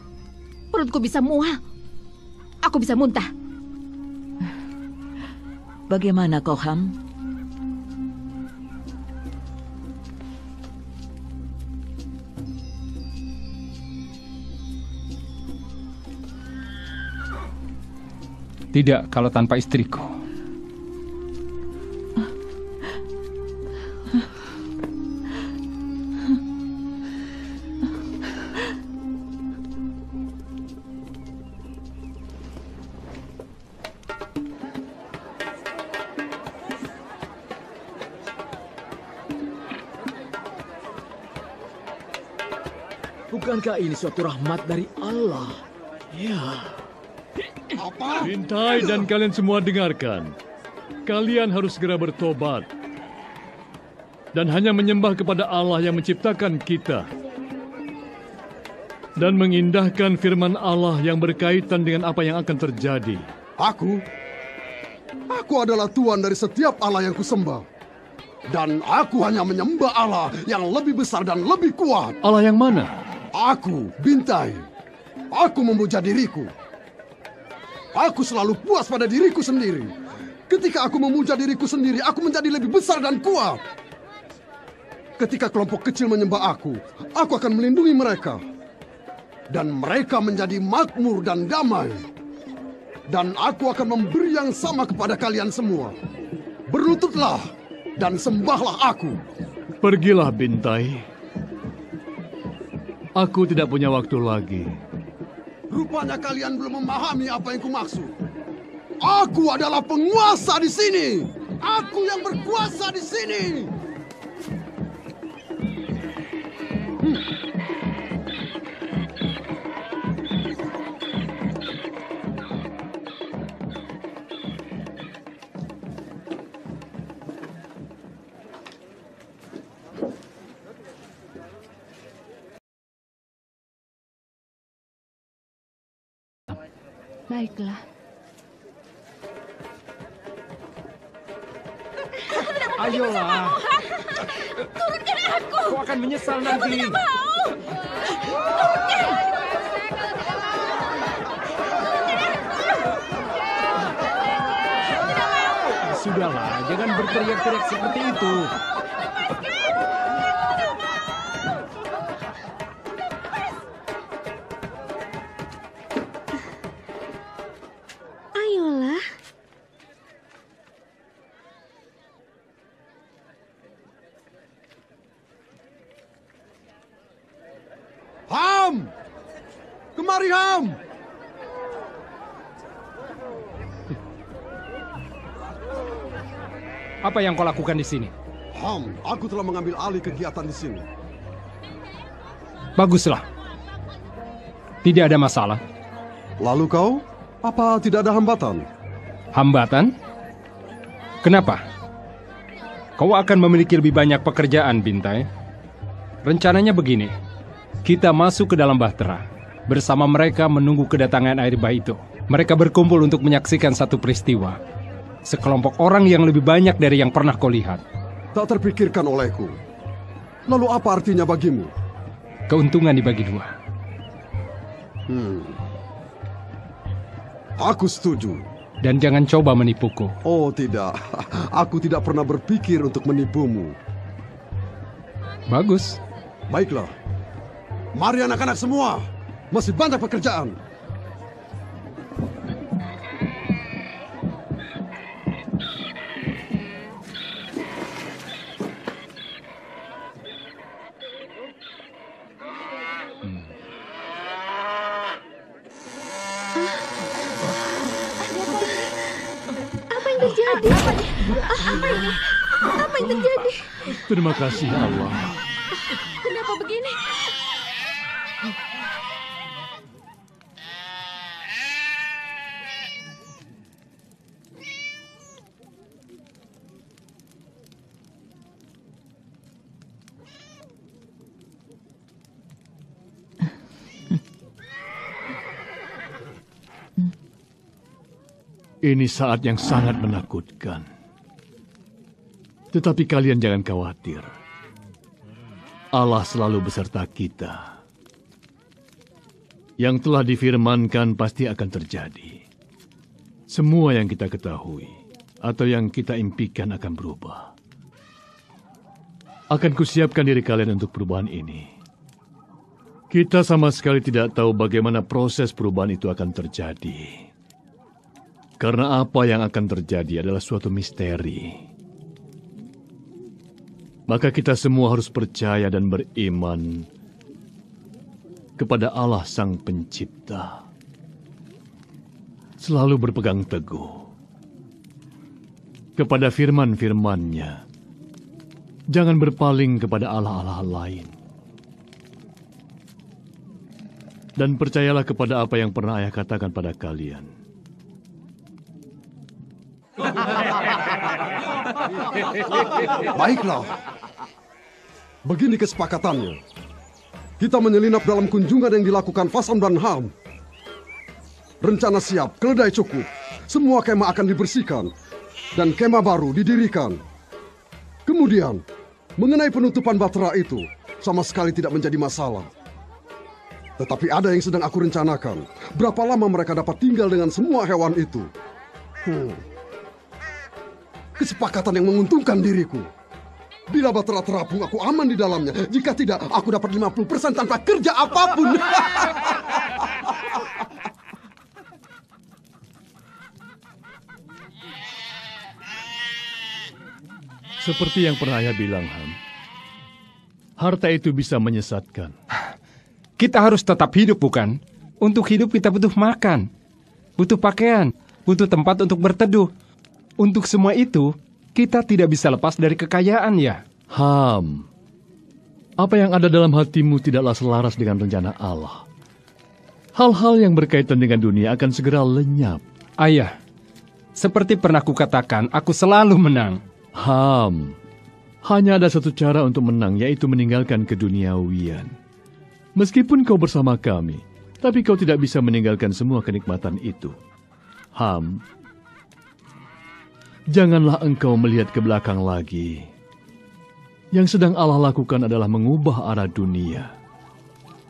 Perutku bisa mual. Aku bisa muntah. Bagaimana kau, Ham? Tidak kalau tanpa istriku. Bukankah ini suatu rahmat dari Allah? Ya. Apa? Bintai dan kalian semua dengarkan. Kalian harus segera bertobat. Dan hanya menyembah kepada Allah yang menciptakan kita. Dan mengindahkan firman Allah yang berkaitan dengan apa yang akan terjadi. Aku adalah Tuhan dari setiap Allah yang kusembah. Dan aku hanya menyembah Allah yang lebih besar dan lebih kuat. Allah yang mana? Aku, Bintai. Aku memuja diriku. Aku selalu puas pada diriku sendiri. Ketika aku memuja diriku sendiri, aku menjadi lebih besar dan kuat. Ketika kelompok kecil menyembah aku akan melindungi mereka. Dan mereka menjadi makmur dan damai. Dan aku akan memberi yang sama kepada kalian semua. Berlututlah dan sembahlah aku. Pergilah, Bintai. Aku tidak punya waktu lagi. Rupanya kalian belum memahami apa yang kumaksud. Aku adalah penguasa di sini. Aku yang berkuasa di sini. Baiklah. Ayolah. Turunkan aku. Kau akan menyesal nanti. Aku tidak mau. Sudahlah, jangan berteriak-teriak seperti itu. Ayolah. Ham! Kemari, Ham! Apa yang kau lakukan di sini? Ham, aku telah mengambil alih kegiatan di sini. Baguslah. Tidak ada masalah. Lalu kau, apa tidak ada hambatan? Hambatan? Kenapa? Kau akan memiliki lebih banyak pekerjaan, Bintai. Rencananya begini, kita masuk ke dalam bahtera. Bersama mereka menunggu kedatangan air bah itu. Mereka berkumpul untuk menyaksikan satu peristiwa. Sekelompok orang yang lebih banyak dari yang pernah kau lihat. Tak terpikirkan olehku. Lalu apa artinya bagimu? Keuntungan dibagi dua. Aku setuju. Dan jangan coba menipuku. Oh tidak, aku tidak pernah berpikir untuk menipumu. Bagus. Baiklah. Mari anak-anak semua. Masih banyak pekerjaan. Terjadi? Apa ini? Apa yang terjadi? Terima kasih Allah. Kenapa begini? Ini saat yang sangat menakutkan. Tetapi kalian jangan khawatir. Allah selalu beserta kita. Yang telah difirmankan pasti akan terjadi. Semua yang kita ketahui atau yang kita impikan akan berubah. Akan kusiapkan diri kalian untuk perubahan ini. Kita sama sekali tidak tahu bagaimana proses perubahan itu akan terjadi. Karena apa yang akan terjadi adalah suatu misteri. Maka kita semua harus percaya dan beriman kepada Allah Sang Pencipta. Selalu berpegang teguh kepada firman-firman-Nya. Jangan berpaling kepada allah-allah lain. Dan percayalah kepada apa yang pernah Ayah katakan pada kalian. Baiklah. Begini kesepakatannya. Kita menyelinap dalam kunjungan yang dilakukan Fasam dan Ham. Rencana siap, keledai cukup. Semua kemah akan dibersihkan. Dan kemah baru didirikan. Kemudian, mengenai penutupan bahtera itu, sama sekali tidak menjadi masalah. Tetapi ada yang sedang aku rencanakan. Berapa lama mereka dapat tinggal dengan semua hewan itu? Kesepakatan yang menguntungkan diriku. Bila bahtera terapung, aku aman di dalamnya. Jika tidak, aku dapat 50% tanpa kerja apapun. Seperti yang pernah Ayah bilang, Ham. Harta itu bisa menyesatkan. Kita harus tetap hidup, bukan? Untuk hidup kita butuh makan, butuh pakaian, butuh tempat untuk berteduh. Untuk semua itu, kita tidak bisa lepas dari kekayaan, ya? Ham, apa yang ada dalam hatimu tidaklah selaras dengan rencana Allah. Hal-hal yang berkaitan dengan dunia akan segera lenyap. Ayah, seperti pernah kukatakan, aku selalu menang. Ham, hanya ada satu cara untuk menang, yaitu meninggalkan keduniawian. Meskipun kau bersama kami, tapi kau tidak bisa meninggalkan semua kenikmatan itu. Ham, janganlah engkau melihat ke belakang lagi. Yang sedang Allah lakukan adalah mengubah arah dunia.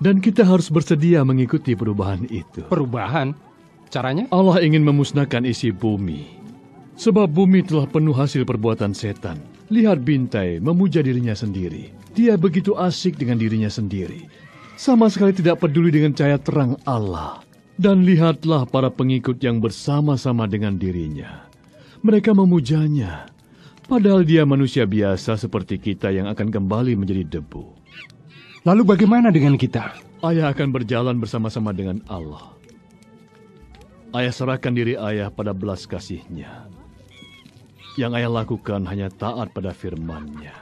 Dan kita harus bersedia mengikuti perubahan itu. Perubahan? Caranya? Allah ingin memusnahkan isi bumi. Sebab bumi telah penuh hasil perbuatan setan. Lihat Bintai memuja dirinya sendiri. Dia begitu asik dengan dirinya sendiri. Sama sekali tidak peduli dengan cahaya terang Allah. Dan lihatlah para pengikut yang bersama-sama dengan dirinya. Mereka memujanya. Padahal dia manusia biasa seperti kita yang akan kembali menjadi debu. Lalu bagaimana dengan kita? Ayah akan berjalan bersama-sama dengan Allah. Ayah serahkan diri Ayah pada belas kasih-Nya. Yang Ayah lakukan hanya taat pada firman-Nya.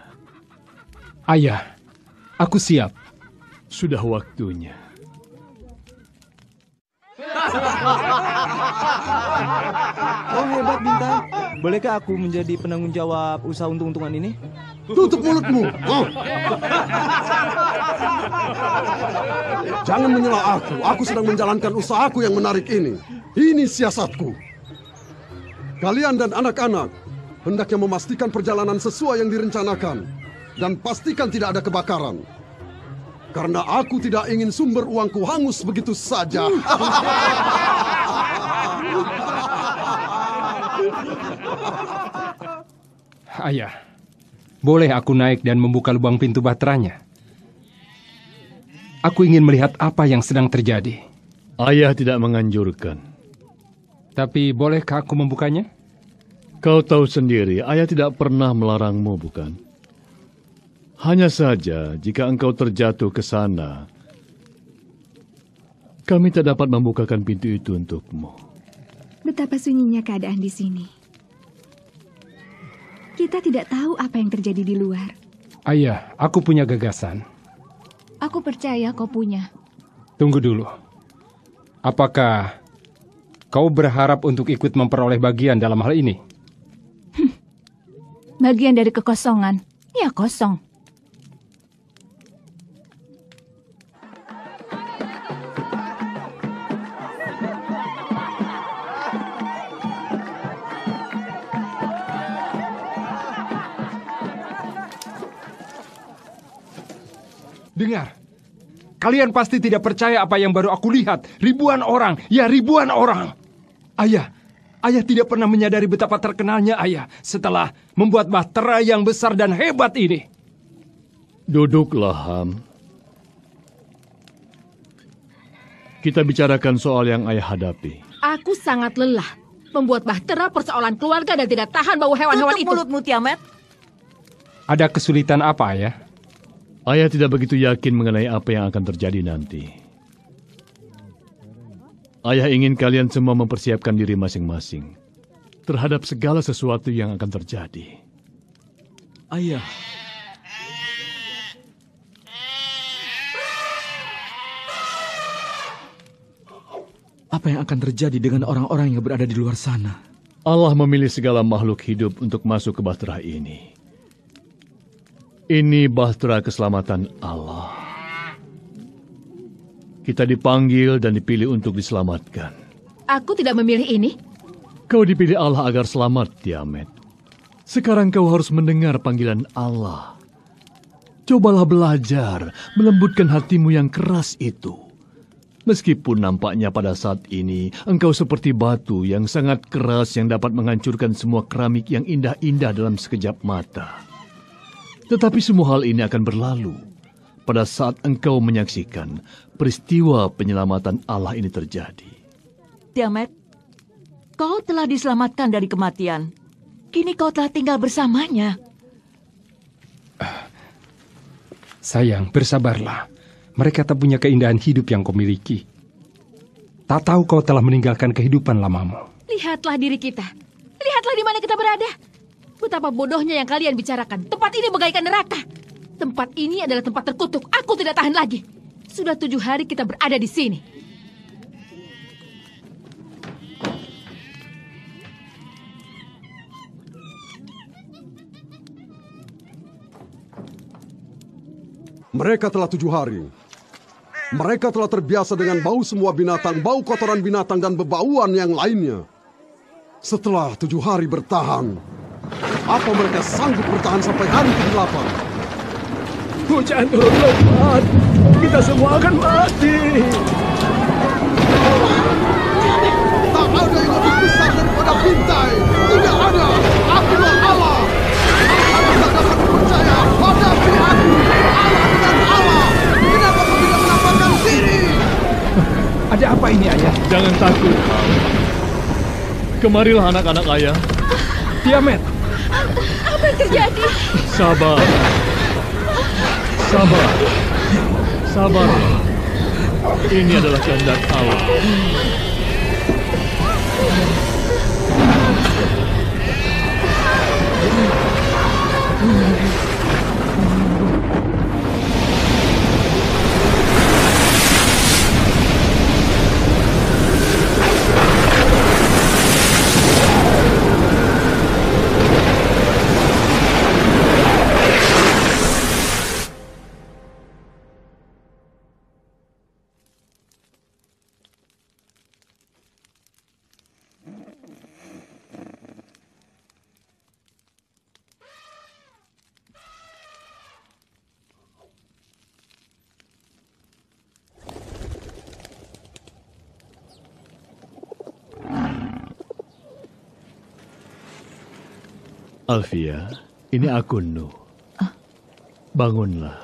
Ayah, aku siap. Sudah waktunya. Oh hebat Bintang. Bolehkah aku menjadi penanggung jawab usaha untung-untungan ini? Tutup mulutmu. Oh. Jangan menyela aku. Aku sedang menjalankan usahaku yang menarik ini. Ini siasatku. Kalian dan anak-anak hendaknya memastikan perjalanan sesuai yang direncanakan. Dan pastikan tidak ada kebakaran. Karena aku tidak ingin sumber uangku hangus begitu saja. Ayah, boleh aku naik dan membuka lubang pintu bahteranya? Aku ingin melihat apa yang sedang terjadi. Ayah tidak menganjurkan. Tapi bolehkah aku membukanya? Kau tahu sendiri, ayah tidak pernah melarangmu, bukan? Hanya saja, jika engkau terjatuh ke sana, kami tak dapat membukakan pintu itu untukmu. Betapa sunyinya keadaan di sini. Kita tidak tahu apa yang terjadi di luar. Ayah, aku punya gagasan. Aku percaya kau punya. Tunggu dulu. Apakah kau berharap untuk ikut memperoleh bagian dalam hal ini? Bagian dari kekosongan. Ya kosong. Dengar, kalian pasti tidak percaya apa yang baru aku lihat. Ribuan orang, ya ribuan orang. Ayah tidak pernah menyadari betapa terkenalnya ayah setelah membuat bahtera yang besar dan hebat ini. Duduklah, Ham. Kita bicarakan soal yang ayah hadapi. Aku sangat lelah. Membuat bahtera persoalan keluarga dan tidak tahan bau hewan-hewan itu. Tutup mulutmu, Tiamat. Ada kesulitan apa, ayah? Ayah tidak begitu yakin mengenai apa yang akan terjadi nanti. Ayah ingin kalian semua mempersiapkan diri masing-masing terhadap segala sesuatu yang akan terjadi. Ayah. Apa yang akan terjadi dengan orang-orang yang berada di luar sana? Allah memilih segala makhluk hidup untuk masuk ke bahtera ini. Ini bahtera keselamatan Allah. Kita dipanggil dan dipilih untuk diselamatkan. Aku tidak memilih ini. Kau dipilih Allah agar selamat, Tiamat. Sekarang kau harus mendengar panggilan Allah. Cobalah belajar melembutkan hatimu yang keras itu. Meskipun nampaknya pada saat ini engkau seperti batu yang sangat keras yang dapat menghancurkan semua keramik yang indah-indah dalam sekejap mata. Tetapi semua hal ini akan berlalu pada saat engkau menyaksikan peristiwa penyelamatan Allah ini terjadi. Tiamat, kau telah diselamatkan dari kematian. Kini kau telah tinggal bersamanya. Sayang, bersabarlah. Mereka tak punya keindahan hidup yang kau miliki. Tak tahu kau telah meninggalkan kehidupan lamamu. Lihatlah diri kita. Lihatlah di mana kita berada. Betapa bodohnya yang kalian bicarakan. Tempat ini bagaikan neraka. Tempat ini adalah tempat terkutuk. Aku tidak tahan lagi. Sudah 7 hari kita berada di sini. Mereka telah 7 hari. Mereka telah terbiasa dengan bau semua binatang, bau kotoran binatang dan bebauan yang lainnya. Setelah 7 hari bertahan, apa mereka sanggup bertahan sampai hari ke-8? Hujan turun lebat. Kita semua akan mati. Tak ada yang lebih besar daripada Bintai. Tidak ada. Akulah Allah. Aku tak dapat percaya. Hadapi aku. Allah dengan Allah. Kenapa kau tidak menampakkan diri? Ada apa ini, ayah? Jangan takut. Kemarilah anak-anak ayah. Tiamat. Apa yang terjadi? Sabar. Sabar. Sabar. Ini adalah kehendak Allah. Alfia, ini aku, Nuh. Bangunlah.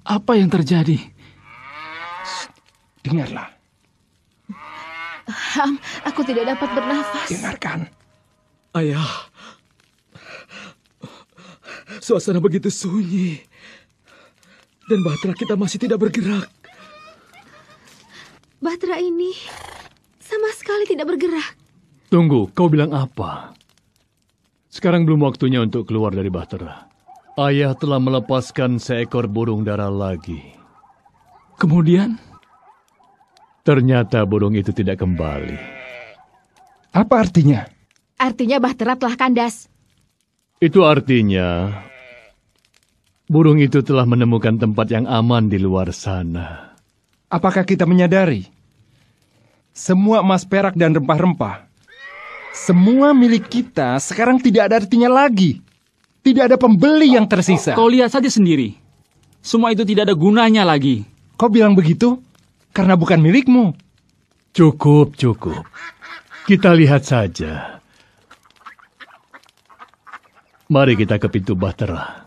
Apa yang terjadi? Dengarlah. Ham, aku tidak dapat bernafas. Dengarkan. Ayah, suasana begitu sunyi. Dan bahtera kita masih tidak bergerak. Bahtera ini sama sekali tidak bergerak. Tunggu, kau bilang apa? Sekarang belum waktunya untuk keluar dari bahtera. Ayah telah melepaskan seekor burung dara lagi. Kemudian? Ternyata burung itu tidak kembali. Apa artinya? Artinya bahtera telah kandas. Itu artinya burung itu telah menemukan tempat yang aman di luar sana. Apakah kita menyadari? Semua emas perak dan rempah-rempah, semua milik kita sekarang tidak ada artinya lagi. Tidak ada pembeli yang tersisa. Kau lihat saja sendiri. Semua itu tidak ada gunanya lagi. Kau bilang begitu karena bukan milikmu. Cukup. Kita lihat saja. Mari kita ke pintu bahtera.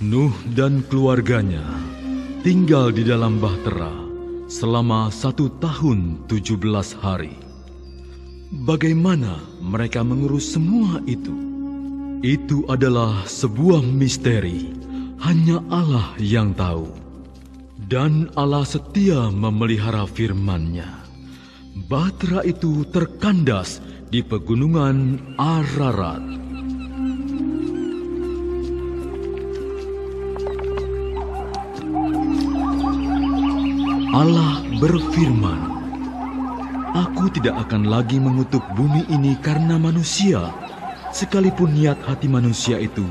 Nuh dan keluarganya tinggal di dalam bahtera selama 1 tahun 17 hari. Bagaimana mereka mengurus semua itu? Itu adalah sebuah misteri, hanya Allah yang tahu. Dan Allah setia memelihara firman-Nya. Bahtera itu terkandas di pegunungan Ararat. Allah berfirman, "Aku tidak akan lagi mengutuk bumi ini karena manusia, sekalipun niat hati manusia itu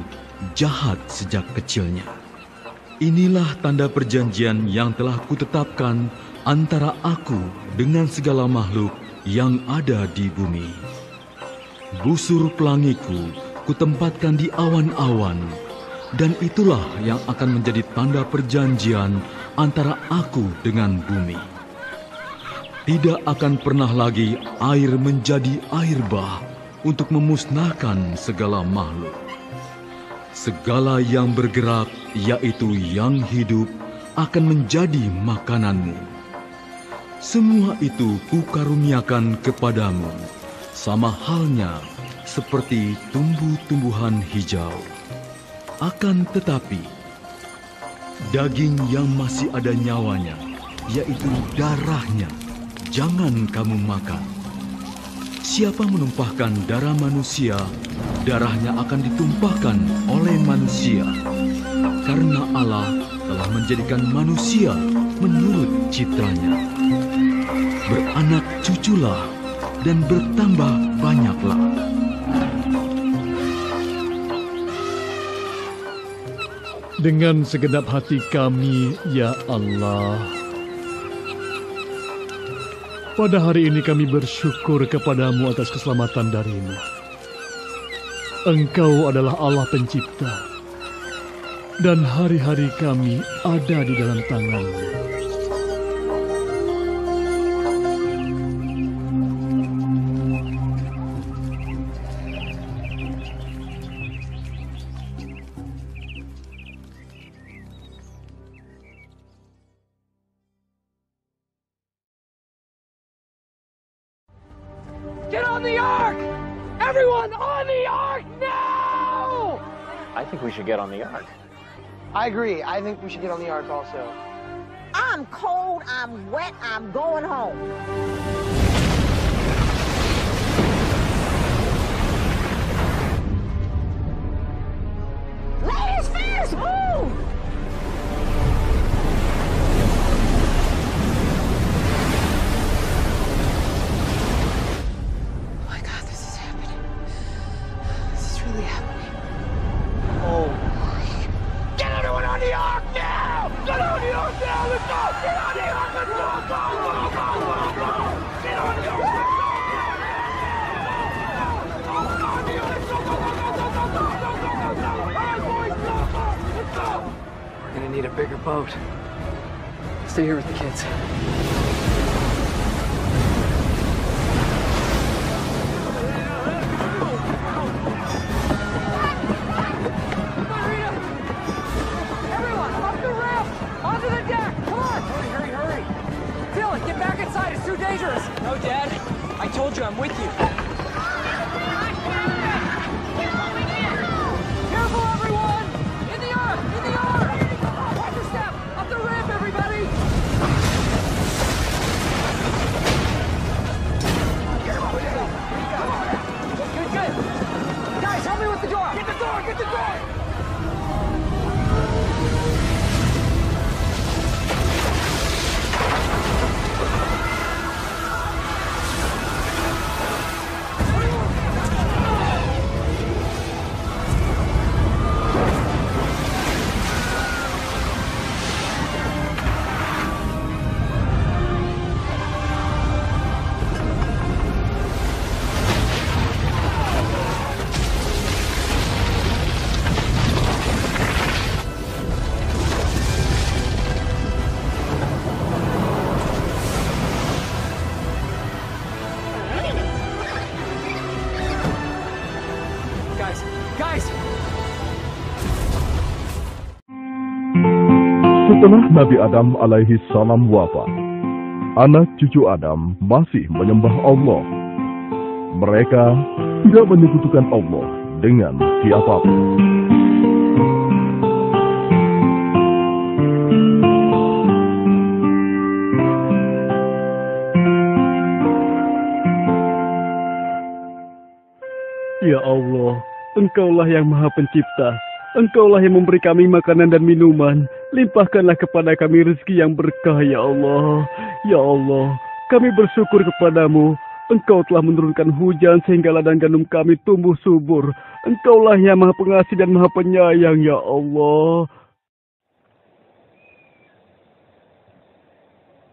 jahat sejak kecilnya. Inilah tanda perjanjian yang telah kutetapkan antara aku dengan segala makhluk yang ada di bumi. Busur pelangiku kutempatkan di awan-awan, dan itulah yang akan menjadi tanda perjanjian antara aku dengan bumi. Tidak akan pernah lagi air menjadi air bah untuk memusnahkan segala makhluk. Segala yang bergerak, yaitu yang hidup, akan menjadi makananmu. Semua itu kukaruniakan kepadamu, sama halnya seperti tumbuh-tumbuhan hijau. Akan tetapi, daging yang masih ada nyawanya, yaitu darahnya, jangan kamu makan. Siapa menumpahkan darah manusia, darahnya akan ditumpahkan oleh manusia. Karena Allah telah menjadikan manusia menurut citranya. Beranak cuculah dan bertambah banyaklah." Dengan segenap hati kami, ya Allah, pada hari ini kami bersyukur kepadamu atas keselamatan darimu. Engkau adalah Allah pencipta, dan hari-hari kami ada di dalam tangan-Mu. Get on the Ark! Everyone on the Ark now! I think we should get on the Ark. I agree. I think we should get on the Ark also. I'm cold, I'm wet, I'm going home. Ladies first, move! Get everyone on the Ark now! Get on the Ark now! Let's go! Get on the Ark! Let's go! Go, go, go, go, go! your boat. Stay here with the kids. Everyone, up the ramp! Onto the deck! Come on! Hurry! Dylan, get back inside! It's too dangerous! No, Dad. I told you I'm with you. Careful, everyone! In the ark! Watch your step! Up the ramp, everybody! Good. Guys, help me with the door! Get the door! Guys! Setelah Nabi Adam alaihi salam wafat, anak cucu Adam masih menyembah Allah. Mereka tidak menyekutukan Allah dengan siapapun. Ya Allah, Engkaulah yang Maha Pencipta. Engkaulah yang memberi kami makanan dan minuman. Limpahkanlah kepada kami rezeki yang berkah, ya Allah. Ya Allah, kami bersyukur kepadamu. Engkau telah menurunkan hujan sehingga ladang gandum kami tumbuh subur. Engkaulah yang Maha Pengasih dan Maha Penyayang, ya Allah.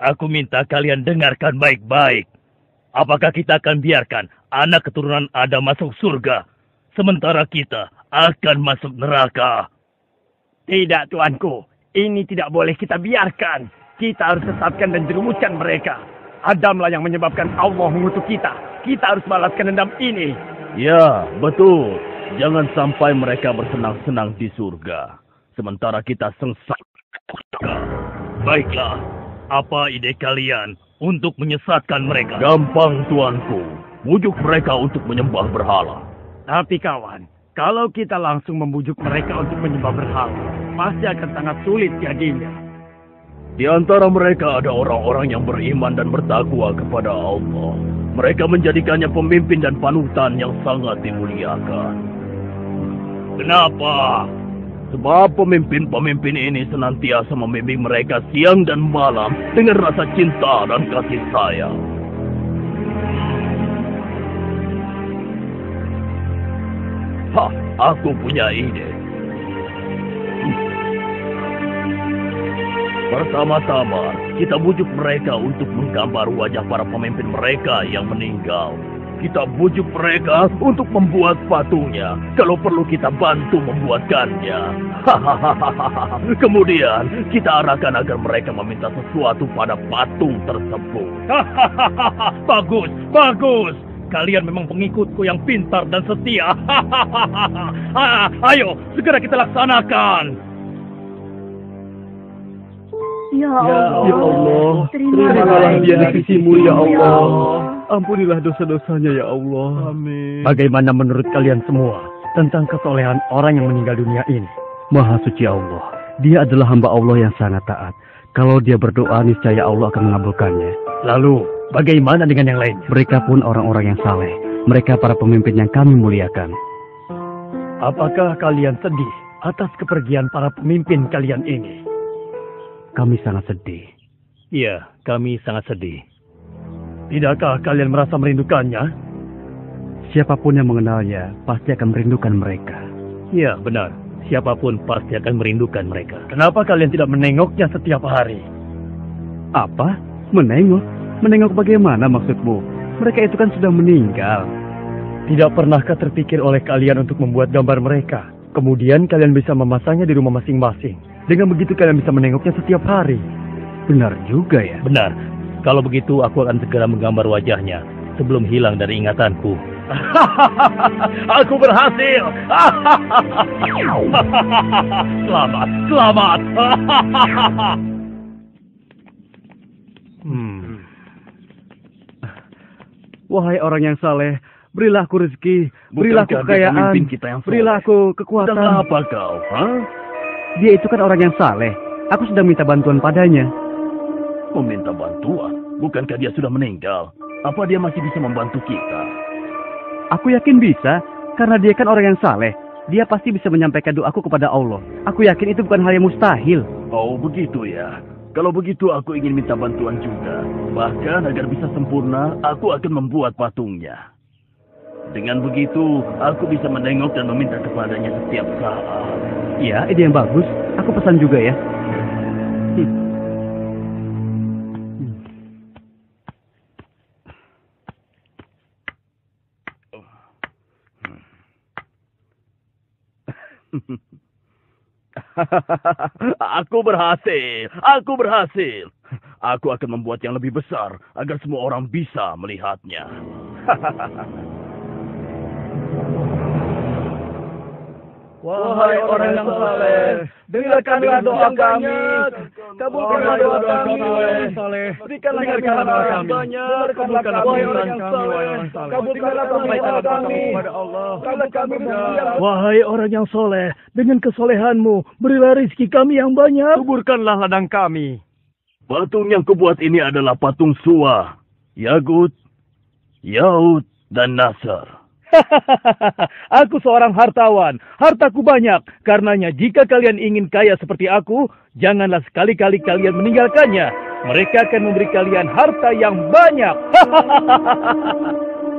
Aku minta kalian dengarkan baik-baik. Apakah kita akan biarkan anak keturunan Adam masuk surga, sementara kita akan masuk neraka? Tidak, Tuanku. Ini tidak boleh kita biarkan. Kita harus sesatkan dan jerumuskan mereka. Adamlah yang menyebabkan Allah mengutuk kita. Kita harus balaskan dendam ini. Ya, betul. Jangan sampai mereka bersenang-senang di surga, sementara kita sengsara. Baiklah, apa ide kalian untuk menyesatkan mereka? Gampang, Tuanku. Bujuk mereka untuk menyembah berhala. Tapi kawan, kalau kita langsung membujuk mereka untuk menyembah berhala, pasti akan sangat sulit jadinya. Di antara mereka ada orang-orang yang beriman dan bertakwa kepada Allah. Mereka menjadikannya pemimpin dan panutan yang sangat dimuliakan. Kenapa? Sebab pemimpin-pemimpin ini senantiasa membimbing mereka siang dan malam dengan rasa cinta dan kasih sayang. Aku punya ide. Pertama-tama, kita bujuk mereka untuk menggambar wajah para pemimpin mereka yang meninggal. Kita bujuk mereka untuk membuat patungnya. Kalau perlu kita bantu membuatkannya. Kemudian, kita arahkan agar mereka meminta sesuatu pada patung tersebut. Bagus. Kalian memang pengikutku yang pintar dan setia. Ayo, segera kita laksanakan. Ya Allah, terimalah dia di sisimu, ya Allah. Ampunilah dosa-dosanya, ya Allah. Amin. Bagaimana menurut kalian semua tentang kesolehan orang yang meninggal dunia ini? Maha suci Allah, dia adalah hamba Allah yang sangat taat. Kalau dia berdoa, niscaya Allah akan mengabulkannya. Lalu, bagaimana dengan yang lainnya? Mereka pun orang-orang yang saleh. Mereka para pemimpin yang kami muliakan. Apakah kalian sedih atas kepergian para pemimpin kalian ini? Kami sangat sedih. Iya, kami sangat sedih. Tidakkah kalian merasa merindukannya? Siapapun yang mengenalnya pasti akan merindukan mereka. Iya, benar. Siapapun pasti akan merindukan mereka. Kenapa kalian tidak menengoknya setiap hari? Apa? Menengok? Menengok bagaimana maksudmu? Mereka itu kan sudah meninggal. Tidak pernahkah terpikir oleh kalian untuk membuat gambar mereka? Kemudian kalian bisa memasangnya di rumah masing-masing. Dengan begitu kalian bisa menengoknya setiap hari. Benar juga ya? Benar. Kalau begitu aku akan segera menggambar wajahnya sebelum hilang dari ingatanku. Aku berhasil. Selamat, selamat. Wahai orang yang saleh, berilah aku rezeki, berilah aku kekayaan, berilah aku kekuatan. Sedang apa kau? Dia itu kan orang yang saleh. Aku sedang minta bantuan padanya. Meminta bantuan? Bukankah dia sudah meninggal? Apa dia masih bisa membantu kita? Aku yakin bisa, karena dia kan orang yang saleh. Dia pasti bisa menyampaikan doaku kepada Allah. Aku yakin itu bukan hal yang mustahil. Oh, begitu ya. Kalau begitu aku ingin minta bantuan juga. Bahkan agar bisa sempurna, aku akan membuat patungnya. Dengan begitu, aku bisa menengok dan meminta kepadanya setiap saat. Ya, ide yang bagus. Aku pesan juga ya. Aku berhasil. Aku berhasil. Aku akan membuat yang lebih besar agar semua orang bisa melihatnya. Wahai orang yang saleh, dengarkanlah doa kami. Kabulkanlah doa kami. Berikanlah kami banyak. Kabulkanlah permintaan kami. Kabulkanlah permintaan kami kepada Allah. Wahai orang yang soleh, dengan kesolehanmu, berilah rezeki kami yang banyak. Kuburkanlah ladang kami. Patung yang kubuat ini adalah patung Suwa, Yagut, Yaud, dan Nasr. Aku seorang hartawan, hartaku banyak. Karenanya jika kalian ingin kaya seperti aku, janganlah sekali-kali kalian meninggalkannya. Mereka akan memberi kalian harta yang banyak.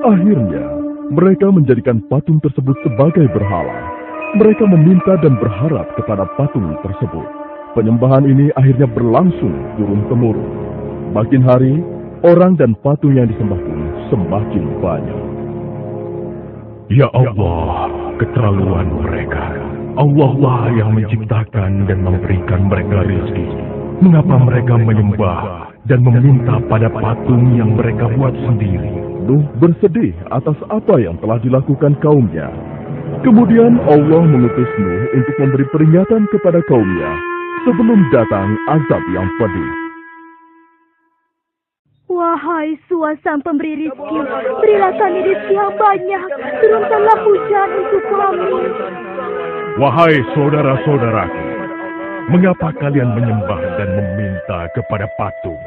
Akhirnya, mereka menjadikan patung tersebut sebagai berhala. Mereka meminta dan berharap kepada patung tersebut. Penyembahan ini akhirnya berlangsung turun-temurun. Makin hari, orang dan patung yang disembah pun semakin banyak. Ya Allah, keterlaluan mereka. Allah lah yang menciptakan dan memberikan mereka rezeki. Mengapa mereka menyembah dan meminta pada patung yang mereka buat sendiri? Nuh bersedih atas apa yang telah dilakukan kaumnya. Kemudian Allah mengutus Nuh untuk memberi peringatan kepada kaumnya sebelum datang azab yang pedih. Wahai Suwa sang pemberi rizki, berilah kami rizki yang banyak. Turunkanlah hujan untuk kami. Wahai saudara-saudaraku, mengapa kalian menyembah dan meminta kepada patung?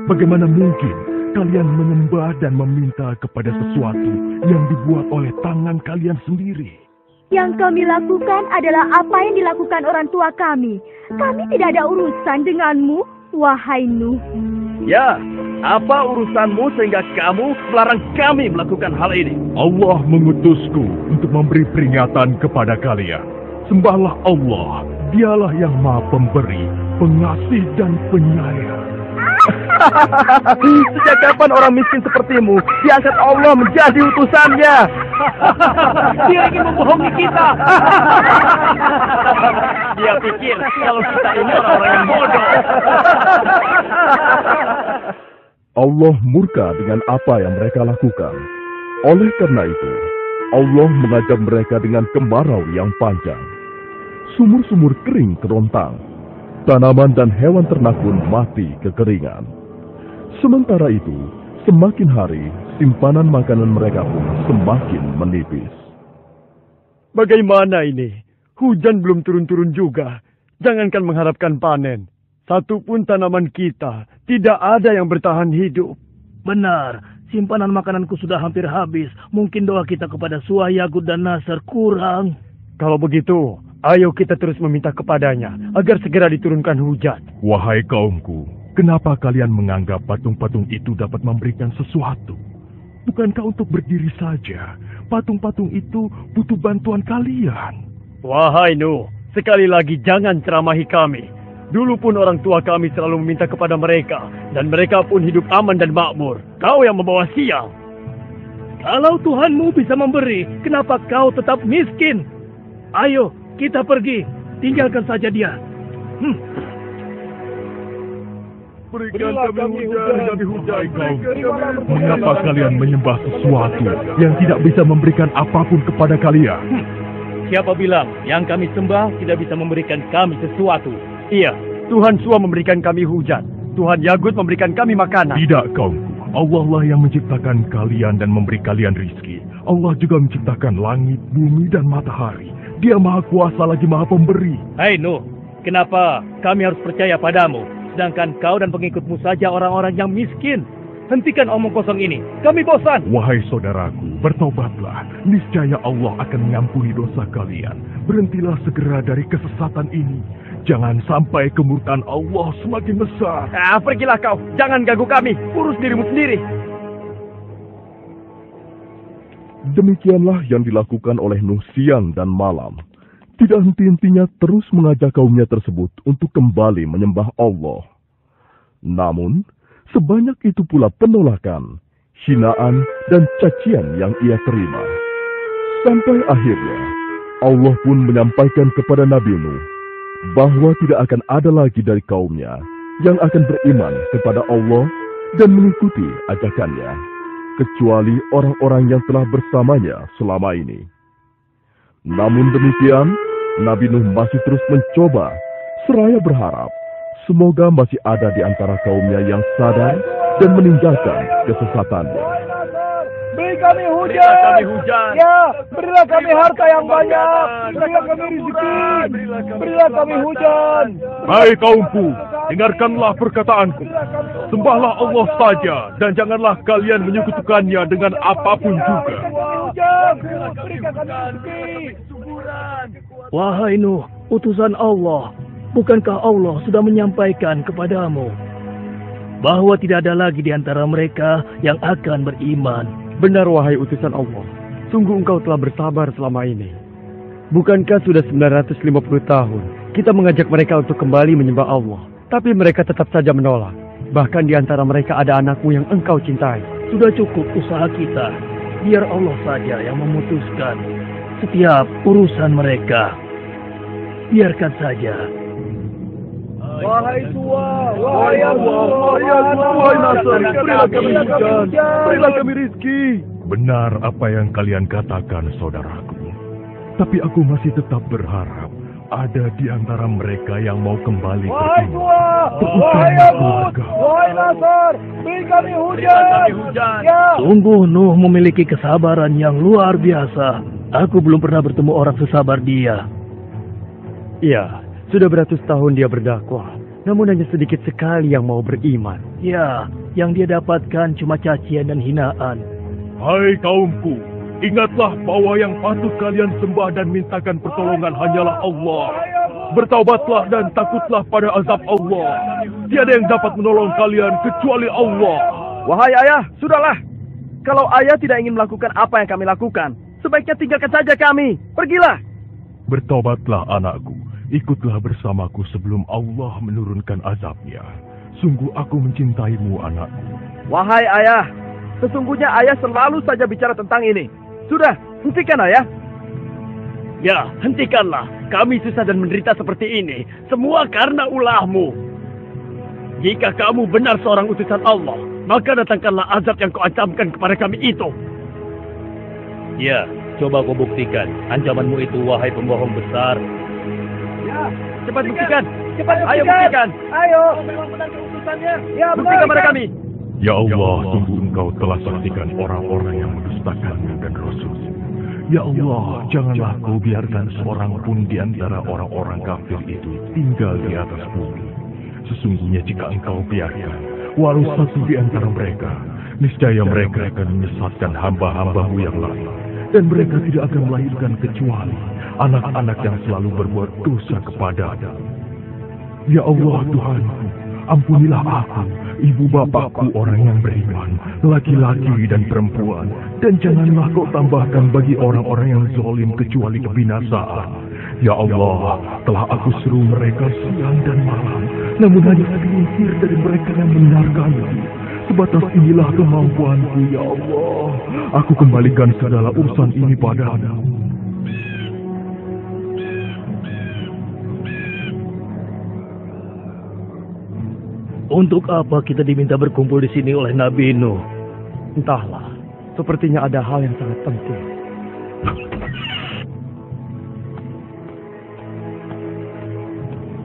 Bagaimana mungkin kalian menyembah dan meminta kepada sesuatu yang dibuat oleh tangan kalian sendiri? Yang kami lakukan adalah apa yang dilakukan orang tua kami. Kami tidak ada urusan denganmu, wahai Nuh. Ya, apa urusanmu sehingga kamu melarang kami melakukan hal ini? Allah mengutusku untuk memberi peringatan kepada kalian. Sembahlah Allah, dialah yang maha pemberi, pengasih dan penyayang. Sejak kapan orang miskin sepertimu diangkat Allah menjadi utusannya? Dia ingin membohongi kita. Dia pikir kalau kita ini orang-orang yang bodoh. Allah murka dengan apa yang mereka lakukan. Oleh karena itu, Allah mengajar mereka dengan kemarau yang panjang. Sumur-sumur kering kerontang. Tanaman dan hewan ternak pun mati kekeringan. Sementara itu, semakin hari, simpanan makanan mereka pun semakin menipis. Bagaimana ini? Hujan belum turun-turun juga. Jangankan mengharapkan panen. Satupun tanaman kita tidak ada yang bertahan hidup. Benar, simpanan makananku sudah hampir habis. Mungkin doa kita kepada Suwa, Yagut, dan Nasr kurang. Kalau begitu, ayo kita terus meminta kepadanya agar segera diturunkan hujan. Wahai kaumku, kenapa kalian menganggap patung-patung itu dapat memberikan sesuatu? Bukankah untuk berdiri saja, patung-patung itu butuh bantuan kalian? Wahai Nuh, sekali lagi jangan ceramahi kami. Dulu pun orang tua kami selalu meminta kepada mereka, dan mereka pun hidup aman dan makmur. Kau yang membawa sial. Kalau Tuhanmu bisa memberi, kenapa kau tetap miskin? Ayo, kita pergi. Tinggalkan saja dia. Berikan kami hujan. Mengapa kalian menyembah sesuatu yang tidak bisa memberikan apapun kepada kalian? Siapa bilang yang kami sembah tidak bisa memberikan kami sesuatu? Iya, Tuhan Sua memberikan kami hujan. Tuhan Yagut memberikan kami makanan. Tidak, kaumku. Allah lah yang menciptakan kalian dan memberi kalian rizki. Allah juga menciptakan langit, bumi, dan matahari. Dia maha kuasa lagi maha pemberi. Hai Nuh, kenapa kami harus percaya padamu? Sedangkan kau dan pengikutmu saja orang-orang yang miskin. Hentikan omong kosong ini. Kami bosan. Wahai saudaraku, bertobatlah. Niscaya Allah akan mengampuni dosa kalian. Berhentilah segera dari kesesatan ini. Jangan sampai kemurkaan Allah semakin besar. Pergilah kau. Jangan ganggu kami. Urus dirimu sendiri. Demikianlah yang dilakukan oleh Nuh siang dan malam. Tidak henti-hentinya terus mengajak kaumnya tersebut untuk kembali menyembah Allah. Namun, sebanyak itu pula penolakan, hinaan, dan cacian yang ia terima. Sampai akhirnya, Allah pun menyampaikan kepada Nabi Nuh bahwa tidak akan ada lagi dari kaumnya yang akan beriman kepada Allah dan mengikuti ajakannya, kecuali orang-orang yang telah bersamanya selama ini. Namun demikian, Nabi Nuh masih terus mencoba, seraya berharap semoga masih ada di antara kaumnya yang sadar dan meninggalkan kesesatannya. Beri kami hujan. Ya, berilah kami harta yang banyak. Berilah kami rezeki. Berilah kami hujan. Hai kaumku, dengarkanlah perkataanku. Sembahlah Allah saja dan janganlah kalian menyekutukannya dengan apapun juga. Berikan kami rezeki. Wahai Nuh, utusan Allah, bukankah Allah sudah menyampaikan kepadamu bahwa tidak ada lagi di antara mereka yang akan beriman? Benar, wahai utusan Allah. Sungguh engkau telah bersabar selama ini. Bukankah sudah 950 tahun kita mengajak mereka untuk kembali menyembah Allah, tapi mereka tetap saja menolak. Bahkan di antara mereka ada anakmu yang engkau cintai. Sudah cukup usaha kita. Biar Allah saja yang memutuskan setiap urusan mereka. Biarkan saja. Wahai Tua, wahai Allah, wahai Nasr, berilah kami hujan, berilah kami rizki. Benar apa yang kalian katakan, saudaraku. Tapi aku masih tetap berharap ada di antara mereka yang mau kembali beriman. Wahai Allah, wahai Nasr, beri kami hujan. Ya. Sungguh Nuh memiliki kesabaran yang luar biasa. Aku belum pernah bertemu orang sesabar dia. Iya. Sudah beratus tahun dia berdakwah, namun hanya sedikit sekali yang mau beriman. Ya, yang dia dapatkan cuma cacian dan hinaan. Hai kaumku, ingatlah bahwa yang patut kalian sembah dan mintakan pertolongan hanyalah Allah. Bertaubatlah dan takutlah pada azab Allah. Tiada yang dapat menolong kalian kecuali Allah. Wahai ayah, sudahlah. Kalau ayah tidak ingin melakukan apa yang kami lakukan, sebaiknya tinggalkan saja kami. Pergilah. Bertaubatlah anakku. Ikutlah bersamaku sebelum Allah menurunkan azabnya. Sungguh aku mencintaimu, anakku. Wahai ayah, sesungguhnya ayah selalu saja bicara tentang ini. Sudah, hentikan ayah. Ya, hentikanlah. Kami susah dan menderita seperti ini. Semua karena ulahmu. Jika kamu benar seorang utusan Allah, maka datangkanlah azab yang kau ancamkan kepada kami itu. Ya, coba kau buktikan ancamanmu itu, wahai pembohong besar. Ya, cepat buktikan. Cepat buktikan. Ayo buktikan. Ayo. Memang benar keputusannya. Ya, buktikan pada kami. Ya Allah, sungguh engkau telah saksikan orang-orang yang mendustakanmu dan Rasul. Ya Allah, janganlah kau biarkan seorang pun di antara orang-orang kafir itu tinggal di atas bumi. Sesungguhnya jika engkau biarkan, walau satu di antara mereka, niscaya mereka akan menyesatkan hamba-hambamu yang lain. Dan mereka tidak akan melahirkan kecuali anak-anak yang selalu berbuat dosa kepada-Mu. Ya Allah Tuhanku, ampunilah aku, ibu bapakku orang yang beriman, laki-laki dan perempuan, dan janganlah kau tambahkan bagi orang-orang yang zalim kecuali kebinasaan. Ya Allah, telah aku seru mereka siang dan malam, namun hanya segelintir dari mereka yang mendengarkanku. Sebatas inilah kemampuanku, ya Allah. Aku kembalikan segala urusan ini padamu. Untuk apa kita diminta berkumpul di sini oleh Nabi Nuh? Entahlah, sepertinya ada hal yang sangat penting.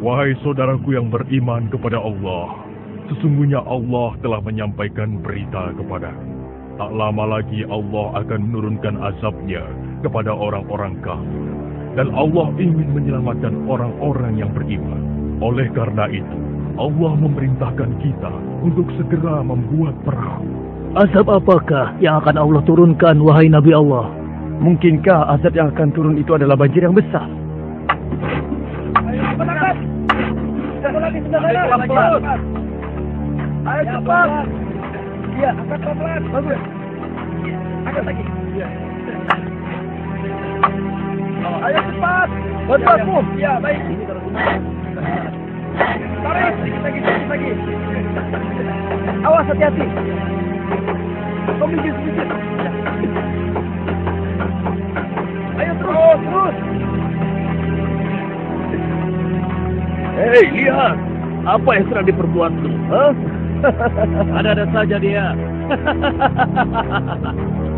Wahai saudaraku yang beriman kepada Allah, sesungguhnya Allah telah menyampaikan berita kepada. Tak lama lagi Allah akan menurunkan azabnya kepada orang-orang kafir. Dan Allah ingin menyelamatkan orang-orang yang beriman. Oleh karena itu, Allah memerintahkan kita untuk segera membuat perahu. Azab apakah yang akan Allah turunkan, wahai Nabi Allah? Mungkinkah azab yang akan turun itu adalah banjir yang besar? Ayo cepat. Iya, angkat pelan-pelan. Bagus. Angkat lagi. Iya. Oh, ayo cepat. Bantu aku. Iya, baik. Tarik, sedikit lagi. Awas, hati-hati. Kau minggir sedikit. Ayo terus. Hei, lihat. Apa yang sedang diperbuat lu? Ada-ada saja dia.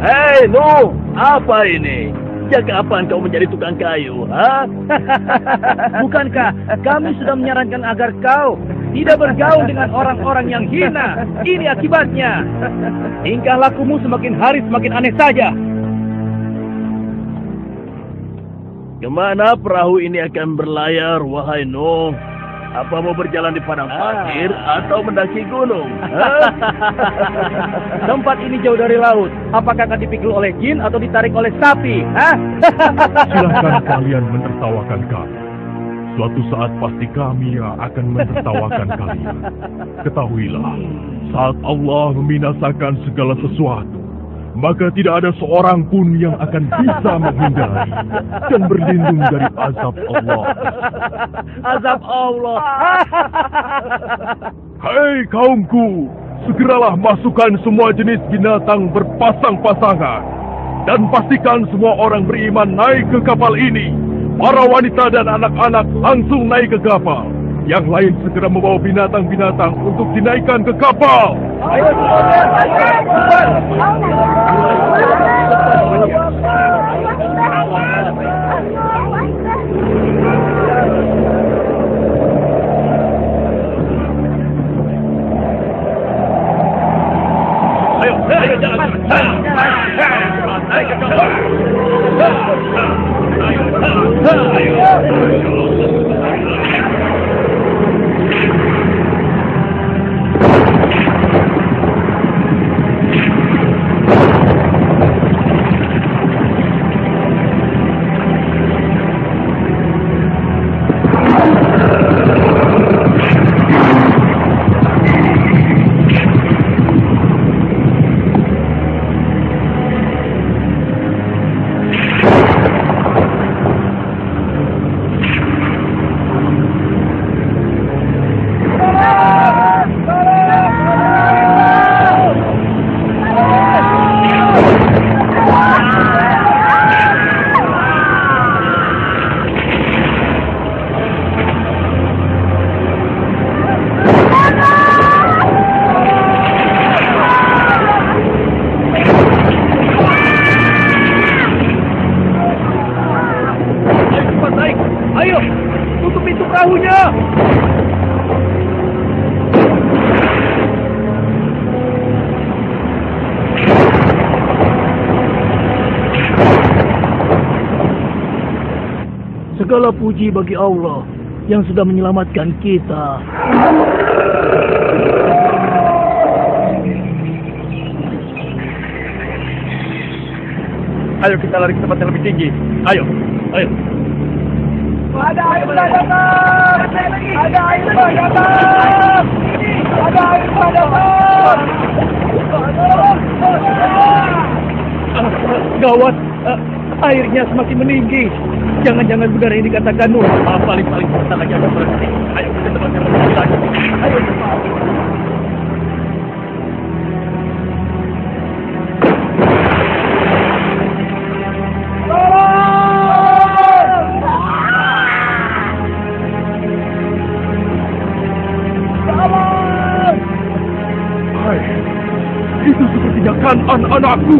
Hei, Nuh, apa ini? Sejak kapan kau menjadi tukang kayu, ha? Bukankah kami sudah menyarankan agar kau tidak bergaul dengan orang-orang yang hina? Ini akibatnya. Tingkah lakumu semakin hari semakin aneh saja. Kemana perahu ini akan berlayar, wahai Nuh? Apa mau berjalan di padang pasir atau mendaki gunung? Tempat ini jauh dari laut. Apakah akan dipikul oleh jin atau ditarik oleh sapi? Silahkan kalian menertawakan kami. Suatu saat pasti kami yang akan menertawakan kalian. Ketahuilah, saat Allah membinasakan segala sesuatu, maka tidak ada seorang pun yang akan bisa menghindari dan berlindung dari azab Allah. Azab Allah. Hei kaumku, segeralah masukkan semua jenis binatang berpasang-pasangan dan pastikan semua orang beriman naik ke kapal ini. Para wanita dan anak-anak langsung naik ke kapal. Yang lain segera membawa binatang-binatang untuk dinaikkan ke kapal. Ayo, jalan. Naik ke kapal. Segala puji bagi Allah yang sudah menyelamatkan kita. Ayo kita lari ke tempat yang lebih tinggi. Ayo. Ada air datang! Ada air datang! Ada air datang! Gawat, airnya semakin meninggi. Jangan-jangan benar ini dikatakan Nuh. Paling-paling sebentar lagi akan berhenti. Ayo ke tempat yang lebih tinggi lagi. Ayo cepat. anakku.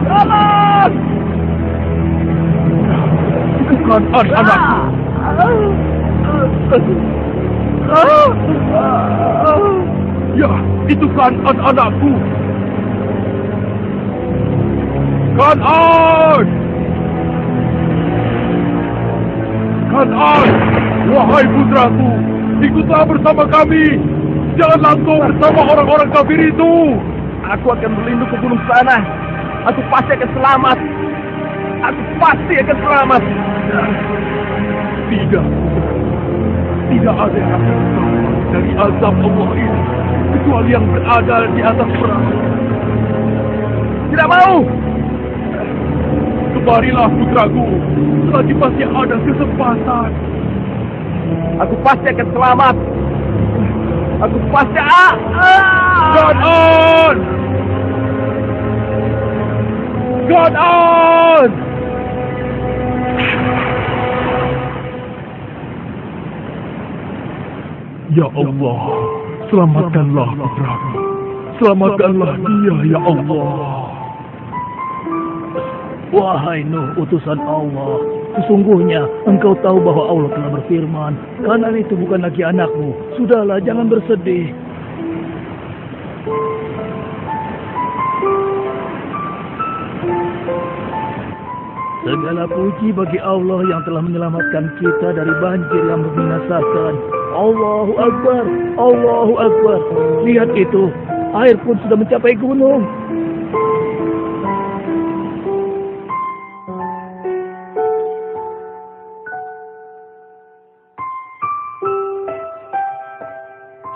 Tolong! Itu kan anak-anakku. Ya, itu kan anak-anakku. Kan'an! Kan'an! Wahai putraku, ikutlah bersama kami. Jangan langsung bersama orang-orang kafir itu. Aku akan berlindung ke gunung sana. Aku pasti akan selamat. Aku pasti akan selamat. Tidak. Tidak ada yang akan selamat dari azab Allah ini, kecuali yang berada di atas perahu. Tidak mau. Kemarilah putraku, selagi masih ada kesempatan. Aku pasti akan selamat. Aku pasti... Kan'an! Kan'an! Ya Allah, selamatkanlah putraku. Selamatkanlah dia, ya Allah. Wahai Nuh, utusan Allah, sesungguhnya engkau tahu bahwa Allah telah berfirman, Kan'an itu bukan lagi anakmu. Sudahlah, jangan bersedih. Segala puji bagi Allah yang telah menyelamatkan kita dari banjir yang membinasakan. Allahu Akbar, Allahu Akbar. Lihat itu, air pun sudah mencapai gunung.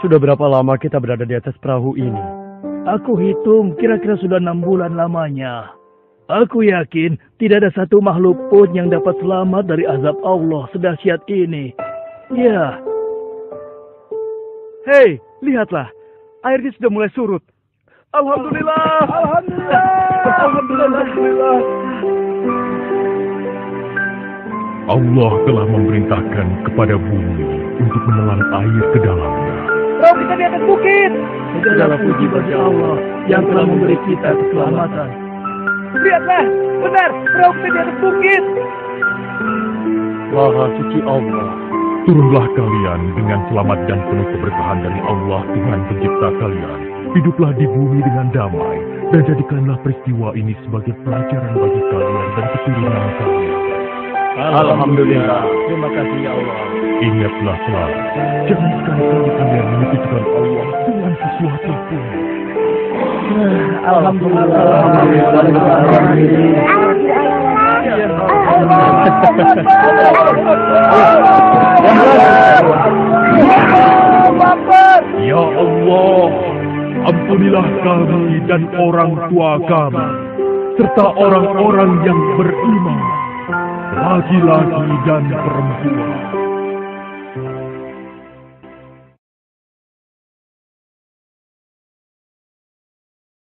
Sudah berapa lama kita berada di atas perahu ini? Aku hitung kira-kira sudah 6 bulan lamanya. Aku yakin tidak ada satu makhluk pun yang dapat selamat dari azab Allah sedahsyat ini. Ya. Hei, lihatlah. Airnya sudah mulai surut. Alhamdulillah. Alhamdulillah. Alhamdulillah. Allah telah memerintahkan kepada bumi untuk menelan air ke dalamnya. Perahu kita di atas bukit. Segala puji bagi Allah yang telah memberi kita keselamatan. Lihatlah, benar, perahu kita di atas bukit. Maha suci Allah. Turunlah kalian dengan selamat dan penuh keberkahan dari Allah Tuhan pencipta kalian. Hiduplah di bumi dengan damai dan jadikanlah peristiwa ini sebagai pelajaran bagi kalian dan keturunan kalian. Alhamdulillah. Terima kasih ya Allah. Ingatlah selalu, jangan sekali-kali kalian menyekutukan Allah dengan sesuatu pun. Alhamdulillah. Ya Allah, ampunilah kami dan orang tua kami, serta orang-orang yang beriman, laki-laki dan perempuan,